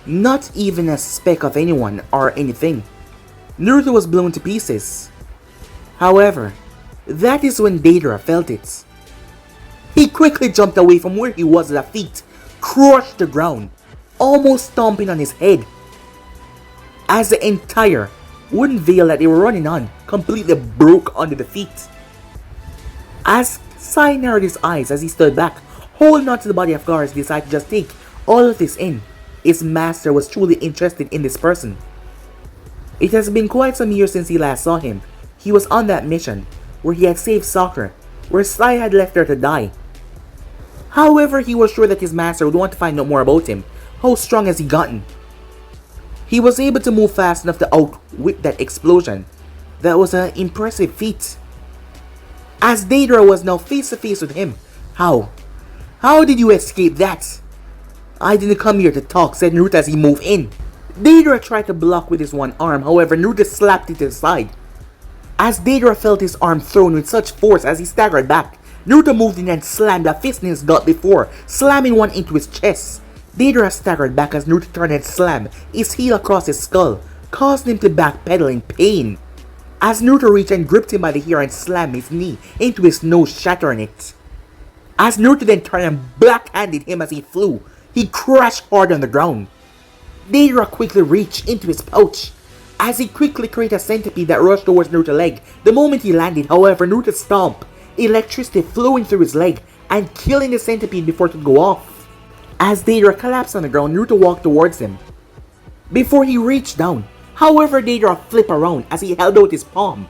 Not even a speck of anyone or anything. Naruto was blown to pieces. However, that is when Deidara felt it. He quickly jumped away from where he was at feet, crushed the ground, almost stomping on his head. As the entire wooden veil that they were running on completely broke under the feet. As Sai narrowed his eyes as he stood back, holding on to the body of Gaara, decided to just take all of this in. His master was truly interested in this person. It has been quite some years since he last saw him. He was on that mission where he had saved Sakura, where Sai had left her to die. However, he was sure that his master would want to find out more about him. How strong has he gotten? He was able to move fast enough to outwit that explosion. That was an impressive feat. As Deidara was now face to face with him. "How? How did you escape that?" "I didn't come here to talk," said Naruto as he moved in. Deidara tried to block with his one arm, however Naruto slapped it to the side. As Deidara felt his arm thrown with such force as he staggered back, Naruto moved in and slammed a fist in his gut before slamming one into his chest. Deidara staggered back as Naruto turned and slammed his heel across his skull, causing him to backpedal in pain. As Naruto reached and gripped him by the hair and slammed his knee into his nose, shattering it. As Naruto then turned and black-handed him as he flew, he crashed hard on the ground. Deidara quickly reached into his pouch as he quickly created a centipede that rushed towards Naruto's leg. The moment he landed, however, Naruto stomped, electricity flowing through his leg and killing the centipede before it could go off. As Deidara collapsed on the ground, Naruto walked towards him. Before he reached down, However, Deidara flipped around as he held out his palm.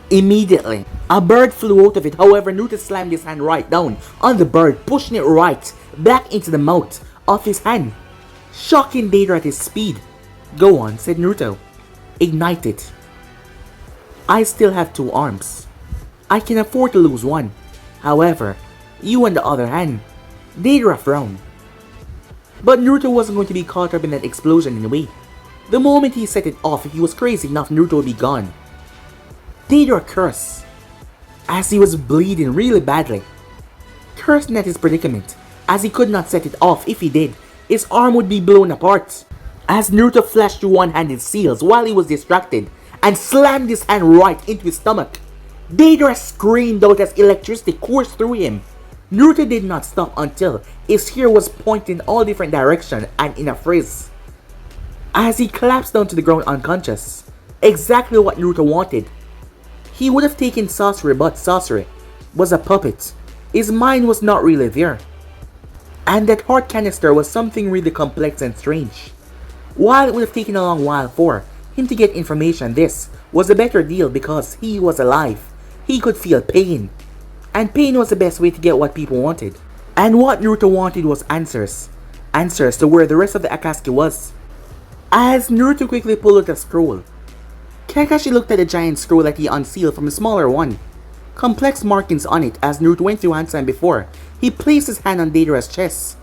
Immediately, a bird flew out of it. However, Naruto slammed his hand right down on the bird, pushing it right back into the mouth of his hand, shocking Deidara at his speed. "Go on," said Naruto. "Ignite it. I still have 2 arms. I can afford to lose one. However, you on the other hand." Deidara frowned. But Naruto wasn't going to be caught up in that explosion anyway. The moment he set it off, if he was crazy enough, Naruto would be gone. Deidara cursed as he was bleeding really badly, cursing at his predicament as he could not set it off. If he did, his arm would be blown apart. As Naruto flashed through one-handed seals while he was distracted and slammed his hand right into his stomach, Deidara screamed out as electricity coursed through him. Naruto did not stop until his hair was pointing in all different directions and in a frizz, as he collapsed down to the ground unconscious. Exactly what Naruto wanted. He would have taken Sasori, but Sasori was a puppet. His mind was not really there. And that heart canister was something really complex and strange. While it would have taken a long while for him to get information, this was a better deal because he was alive. He could feel pain. And pain was the best way to get what people wanted. And what Naruto wanted was answers. Answers to where the rest of the Akatsuki was. As Naruto quickly pulled out a scroll, Kakashi looked at the giant scroll that he unsealed from a smaller one. Complex markings on it as Naruto went through hand sign before. He placed his hand on Deidara's chest,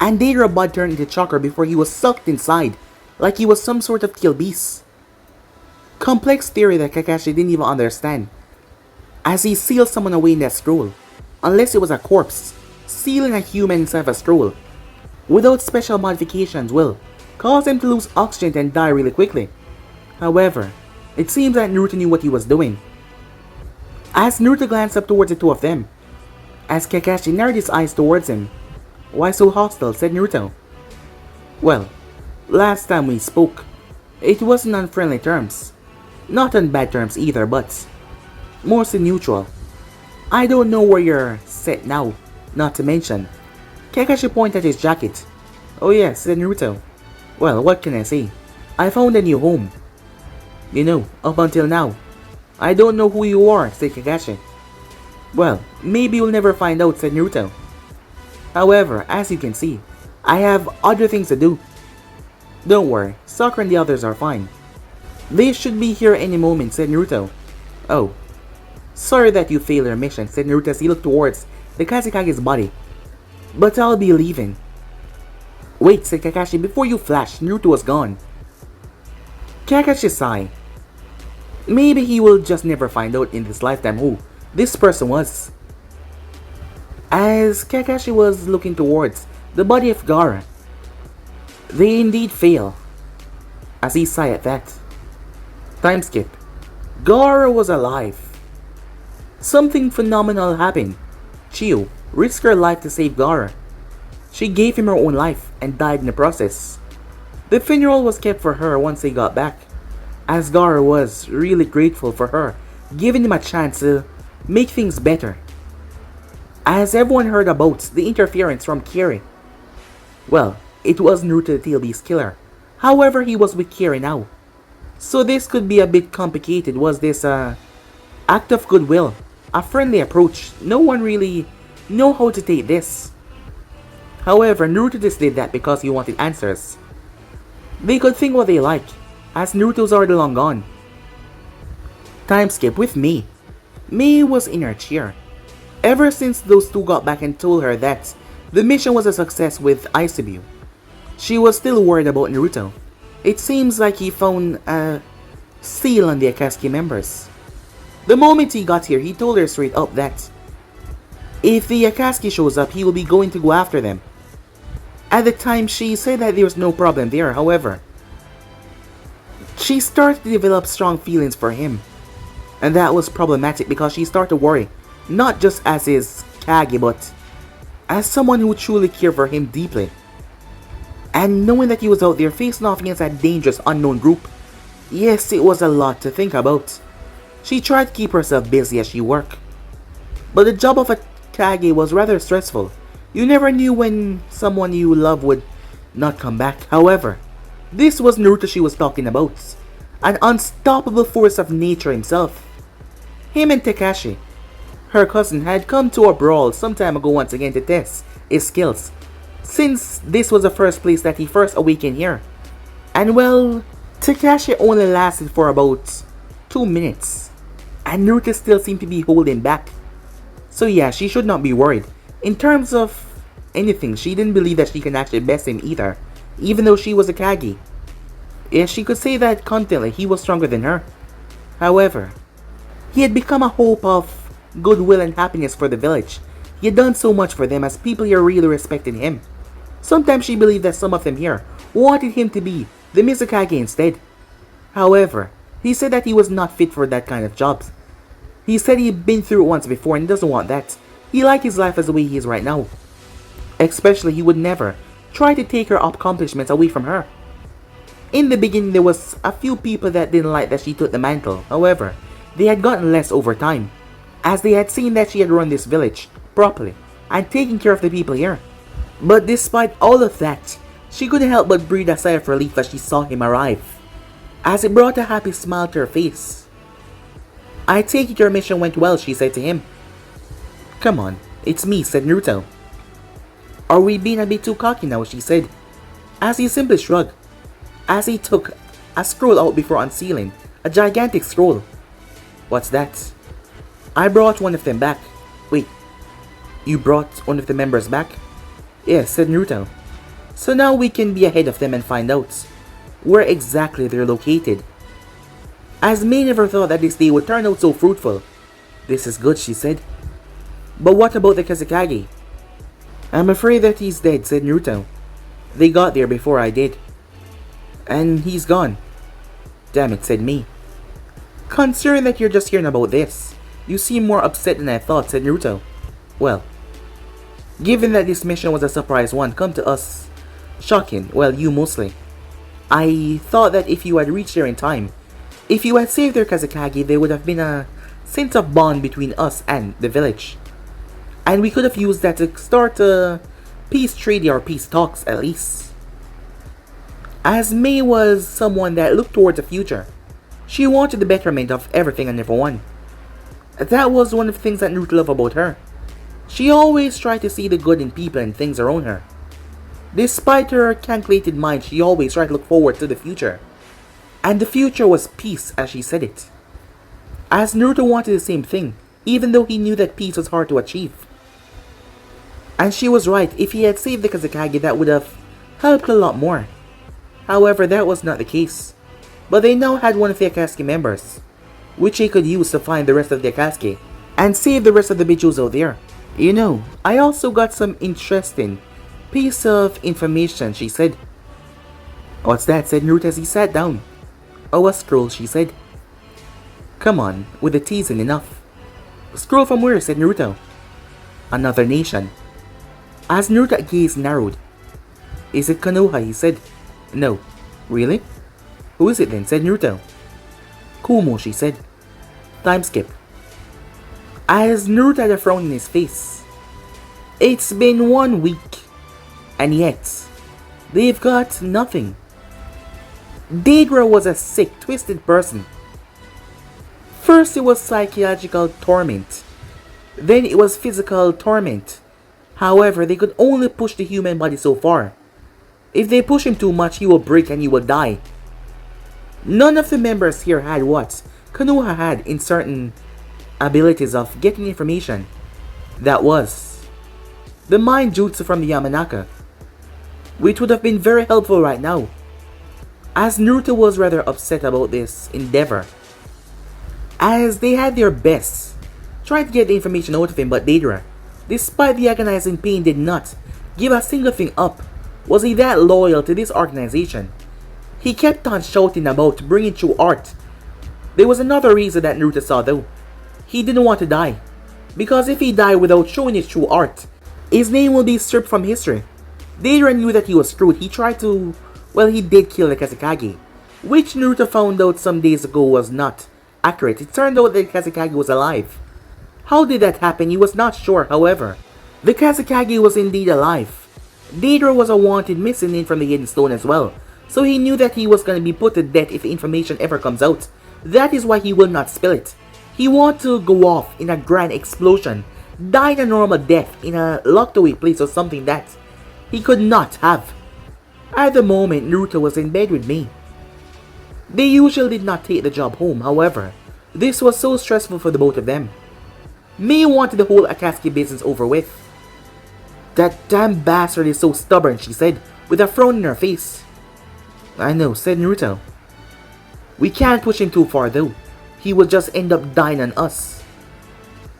and Deidara bud turned into chakra before he was sucked inside, like he was some sort of kill beast. Complex theory that Kakashi didn't even understand, as he sealed someone away in that scroll, unless it was a corpse. Sealing a human inside of a scroll, without special modifications, will cause him to lose oxygen and die really quickly. However, it seems that Naruto knew what he was doing. As Naruto glanced up towards the 2 of them, as Kakashi narrowed his eyes towards him. "Why so hostile?" said Naruto. "Well, last time we spoke, it wasn't on friendly terms. Not on bad terms either, but mostly neutral. I don't know where you're set now, not to mention." Kakashi pointed at his jacket. "Oh yes," said Naruto. "Well, what can I say? I found a new home. You know, up until now, I don't know who you are," said Kakashi. "Well, maybe you'll never find out," said Naruto. "However, as you can see, I have other things to do. Don't worry, Sakura and the others are fine. They should be here any moment," said Naruto. "Oh, sorry that you failed your mission," said Naruto as he looked towards the Kazekage's body. "But I'll be leaving." "Wait," said Kakashi. Before you flashed, Naruto was gone. Kakashi sighed. Maybe he will just never find out in this lifetime who this person was. As Kakashi was looking towards the body of Gaara, they indeed fail. As he sighed at that. Time skip. Gaara was alive. Something phenomenal happened. Chiyo risked her life to save Gaara. She gave him her own life and died in the process. The funeral was kept for her once they got back, as Gaara was really grateful for her, giving him a chance to make things better. As everyone heard about the interference from Kiri, well, it was Naruto the Tail Beast killer. However, he was with Kiri now. So this could be a bit complicated. Was this a act of goodwill? A friendly approach? No one really know how to take this. However, Naruto just did that because he wanted answers. They could think what they like, as Naruto's already long gone. Time skip with Mei. Mei was in her chair. Ever since those 2 got back and told her that the mission was a success with Aisabu, she was still worried about Naruto. It seems like he found a seal on the Akatsuki members. The moment he got here, he told her straight up that if the Akatsuki shows up, he will be going to go after them. At the time, she said that there was no problem there. However, she started to develop strong feelings for him, and that was problematic because she started to worry, not just as his Kage, but as someone who truly cared for him deeply. And knowing that he was out there facing off against a dangerous unknown group, yes, it was a lot to think about. She tried to keep herself busy as she worked, but the job of a Kage was rather stressful. You never knew when someone you love would not come back. However, this was Naruto she was talking about, an unstoppable force of nature himself. Him and Takashi, her cousin, had come to a brawl some time ago once again to test his skills, since this was the first place that he first awakened here. And well, Takashi only lasted for about 2 minutes, and Naruto still seemed to be holding back. So yeah, she should not be worried. In terms of anything, she didn't believe that she can actually best him either, even though she was a Kage. Yeah, she could say that confidently he was stronger than her. However, he had become a hope of goodwill and happiness for the village. He had done so much for them as people here really respected him. Sometimes she believed that some of them here wanted him to be the Mizukage instead. However, he said that he was not fit for that kind of jobs. He said he'd been through it once before and doesn't want that. He liked his life as the way he is right now. Especially, he would never try to take her accomplishments away from her. In the beginning, there was a few people that didn't like that she took the mantle. However, they had gotten less over time, as they had seen that she had run this village properly and taken care of the people here. But despite all of that, she couldn't help but breathe a sigh of relief as she saw him arrive, as it brought a happy smile to her face. "I take it your mission went well," she said to him. "Come on, it's me," said Naruto. "Are we being a bit too cocky now?" she said, as he simply shrugged, as he took a scroll out before unsealing, a gigantic scroll. "What's that?" "I brought one of them back." "Wait, you brought one of the members back?" "Yes," said Naruto. "So now we can be ahead of them and find out where exactly they're located." As May never thought that this day would turn out so fruitful. "This is good," she said. "But what about the Kazekage?" "I'm afraid that he's dead," said Naruto. "They got there before I did. And he's gone." "Damn it," said May. "Considering that you're just hearing about this, you seem more upset than I thought," said Naruto. "Well, given that this mission was a surprise one, come to us shocking, well, you mostly. I thought that if you had reached there in time, if you had saved their Kazekage, there would have been a sense of bond between us and the village. And we could have used that to start a peace treaty or peace talks at least." As May was someone that looked towards the future, she wanted the betterment of everything and everyone. That was one of the things that Naruto loved about her. She always tried to see the good in people and things around her. Despite her calculated mind, she always tried to look forward to the future. And the future was peace, as she said it. As Naruto wanted the same thing, even though he knew that peace was hard to achieve. And she was right, if he had saved the Kazekage, that would have helped a lot more. However, that was not the case. But they now had one of the Akatsuki members, which they could use to find the rest of the Akatsuki and save the rest of the Bijus out there. "You know, I also got some interesting piece of information," she said. "What's that?" said Naruto as he sat down. "Oh, a scroll," she said. "Come on, with the teasing enough." "A scroll from where?" said Naruto. "Another nation." As Naruto's gaze narrowed. "Is it Konoha?" he said. "No." "Really? Who is it then?" said Naruto. "Kumo," she said. Time skip. As Naruto had a frown in his face. It's been 1 week, and yet, they've got nothing. Deidara was a sick, twisted person. First it was psychological torment, then it was physical torment. However, they could only push the human body so far. If they push him too much, he will break and he will die. None of the members here had what Konoha had in certain abilities of getting information. That was the mind jutsu from the Yamanaka, which would have been very helpful right now. As Naruto was rather upset about this endeavor, as they had their best trying to get the information out of him, but Deidara, despite the agonizing pain, did not give a single thing up. Was he that loyal to this organization? He kept on shouting about bringing true art. There was another reason that Naruto saw though. He didn't want to die, because if he died without showing his true art, his name will be stripped from history. Deidara knew that he was screwed. He tried to, well, he did kill the Kazekage, which Naruto found out some days ago was not accurate. It turned out that Kazekage was alive. How did that happen? He was not sure. However, the Kazekage was indeed alive. Deidara was a wanted missing name from the Hidden Stone as well, So he knew that he was going to be put to death if the information ever comes out. That is why he will not spill it. He wanted to go off in a grand explosion, die a normal death in a locked away place or something that he could not have. At the moment, Naruto was in bed with me. They usually did not take the job home, however. This was so stressful for the both of them. Mei wanted the whole Akatsuki business over with. That damn bastard is so stubborn, she said, with a frown in her face. I know, said Naruto. We can't push him too far though. He will just end up dying on us.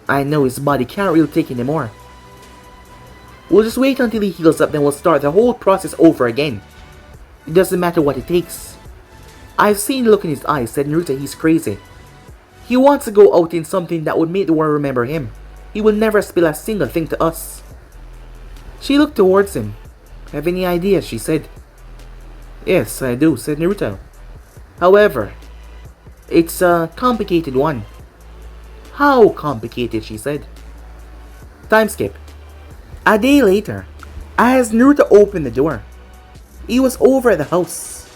I know his body can't really take anymore. We'll just wait until he heals up, then we'll start the whole process over again. It doesn't matter what it takes. I've seen the look in his eyes, said Naruto. He's crazy. He wants to go out in something that would make the world remember him. He will never spill a single thing to us. She looked towards him. Have any ideas? She said. Yes, I do, said Naruto. However, it's a complicated one. How complicated? She said. Time skip. A day later, as Naruto opened the door, he was over at the house.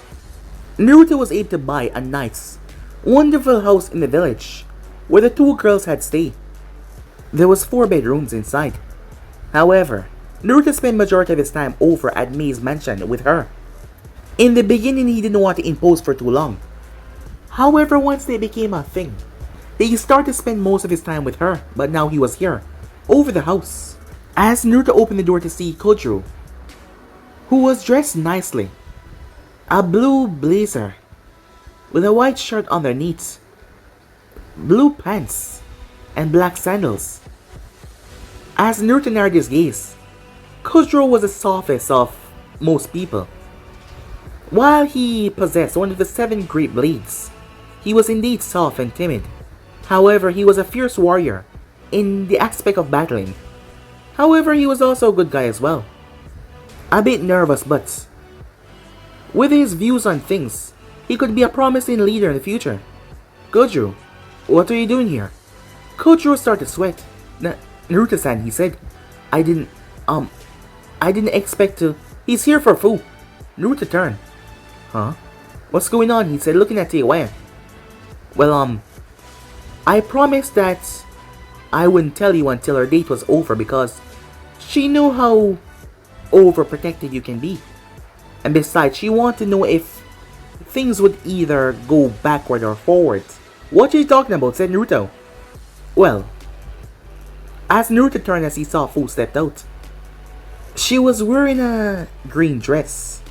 Naruto was able to buy a nice, wonderful house in the village where the two girls had stayed. There was 4 bedrooms inside. However, Naruto spent majority of his time over at Mei's mansion with her. In the beginning, he didn't want to impose for too long. However, once they became a thing, he started to spend most of his time with her, but now he was here, over the house. As Naruto opened the door to see Kojiro, who was dressed nicely. A blue blazer, with a white shirt underneath, blue pants, and black sandals. As Naruto narrowed his gaze, Kojiro was the softest of most people. While he possessed one of the 7 great blades, he was indeed soft and timid. However, he was a fierce warrior in the aspect of battling. However, he was also a good guy as well. A bit nervous, but with his views on things, he could be a promising leader in the future. Kojiro, what are you doing here? Kojiro started to sweat. Naruto-san, he said. I didn't expect to. He's here for food. Naruto turned. Huh? What's going on? He said, looking at Teiwaya. Well, I promised that I wouldn't tell you until our date was over because she knew how overprotected you can be. And besides, she wanted to know if things would either go backward or forward. What are you talking about? Said Naruto. Well, as Naruto turned as he saw Fu stepped out, she was wearing a green dress.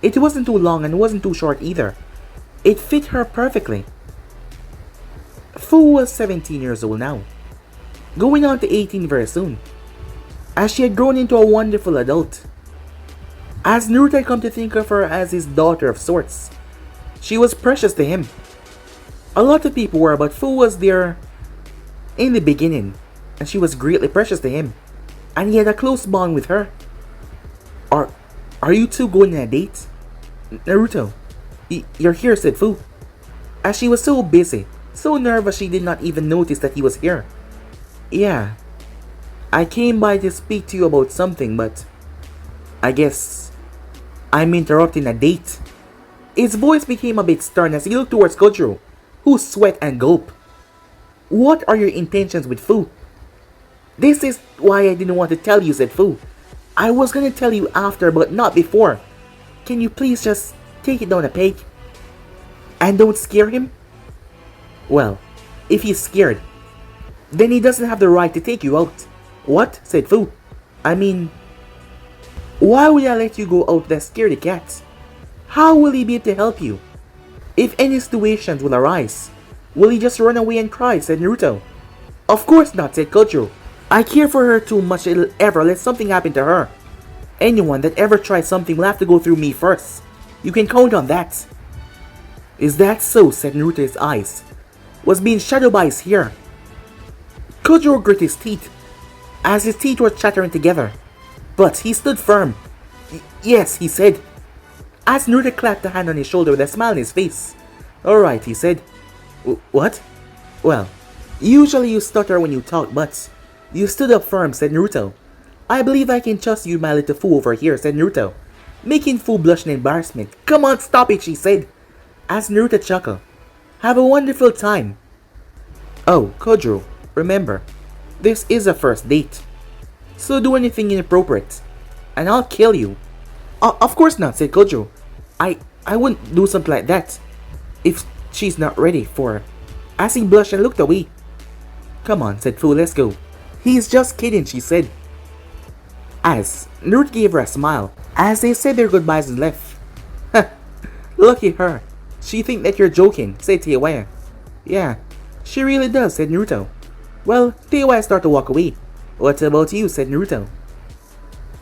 It wasn't too long and wasn't too short either. It fit her perfectly. Fu was 17 years old now, going on to 18 very soon, as she had grown into a wonderful adult. As Naruto had come to think of her as his daughter of sorts, she was precious to him. A lot of people were, but Fu was there in the beginning, and she was greatly precious to him, and he had a close bond with her. Are you two going on a date? Naruto, you're here, said Fu. As she was so busy, so nervous, she did not even notice that he was here. Yeah, I came by to speak to you about something, but I guess I'm interrupting a date. His voice became a bit stern as he looked towards Kojiro, who sweat and gulped. What are your intentions with Fu? This is why I didn't want to tell you, said Fu. I was gonna tell you after, but not before. Can you please just take it down a peg? And don't scare him? Well, if he's scared, then he doesn't have the right to take you out. What? Said Fu. I mean, why would I let you go out that scare the cat? How will he be able to help you? If any situations will arise, will he just run away and cry? Said Naruto. Of course not, said Kojiro. I care for her too much it'll ever let something happen to her. Anyone that ever tries something will have to go through me first. You can count on that. Is that so? Said Naruto. His eyes was being shadowed by his hair. Kojiro grit his teeth as his teeth were chattering together. But he stood firm. Yes, he said. As Naruto clapped a hand on his shoulder with a smile on his face. Alright, he said. What? Well, usually you stutter when you talk, but you stood up firm, said Naruto. I believe I can trust you, my little fool over here, said Naruto. making full blush in embarrassment. Come on, stop it, she said, as Naruto chuckled. Have a wonderful time. Oh, Kojiro, remember, this is a first date. So do anything inappropriate, and I'll kill you. Of course not, said Kojiro. I wouldn't do something like that if she's not ready for. As he blushed and looked away. Come on, said Fu, let's go. He's just kidding, she said. As Naruto gave her a smile as they said their goodbyes and left. Lucky her. She think that you're joking, said Teiwaya. Yeah, she really does, said Naruto. Well, Teiwaya started to walk away. What about you, said Naruto.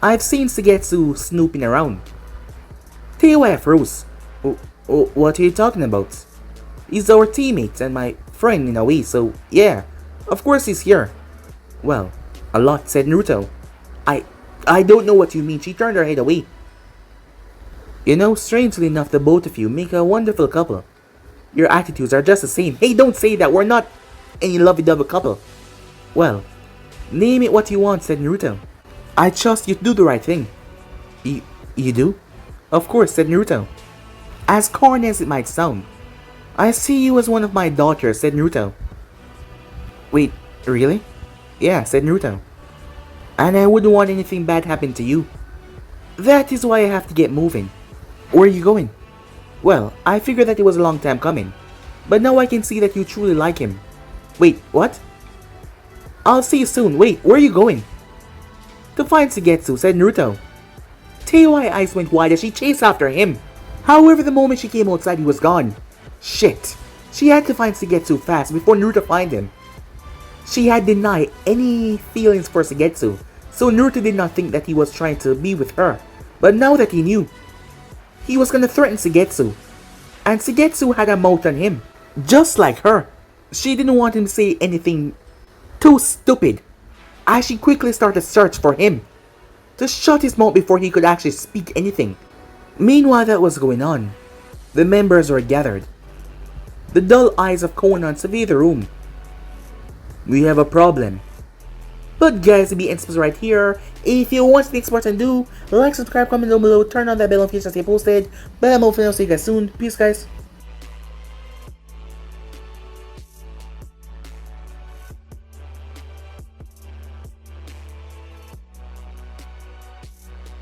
I've seen Suigetsu snooping around. Teiwaya froze. What are you talking about? He's our teammate and my friend in a way, so yeah, of course he's here. Well, a lot, said Naruto. I don't know what you mean, she turned her head away. You know, strangely enough, the both of you make a wonderful couple. Your attitudes are just the same. Hey, don't say that, we're not any lovey-dovey couple. Well, name it what you want, said Naruto. I trust you to do the right thing. You do? Of course, said Naruto. As corny as it might sound, I see you as one of my daughters, said Naruto. Wait, really? Yeah, said Naruto. And I wouldn't want anything bad happen to you. That is why I have to get moving. Where are you going? Well, I figured that it was a long time coming, but now I can see that you truly like him. Wait, what? I'll see you soon. Wait, where are you going? To find Suigetsu, said Naruto. Teiwaya's eyes went wide as she chased after him. However, the moment she came outside, he was gone. Shit. She had to find Suigetsu fast before Naruto find him. She had denied any feelings for Suigetsu, so Naruto did not think that he was trying to be with her. But now that he knew, he was gonna threaten Suigetsu. And Suigetsu had a mouth on him. Just like her. She didn't want him to say anything too stupid, as she quickly started to search for him, to shut his mouth before he could actually speak anything. Meanwhile that was going on, the members were gathered. The dull eyes of Konan surveyed the room. We have a problem. But guys, to be inspired right here. If you want to be expert and do, like, subscribe, comment down below, turn on that bell notification to stay posted. Bye, I'm see you guys soon. Peace, guys.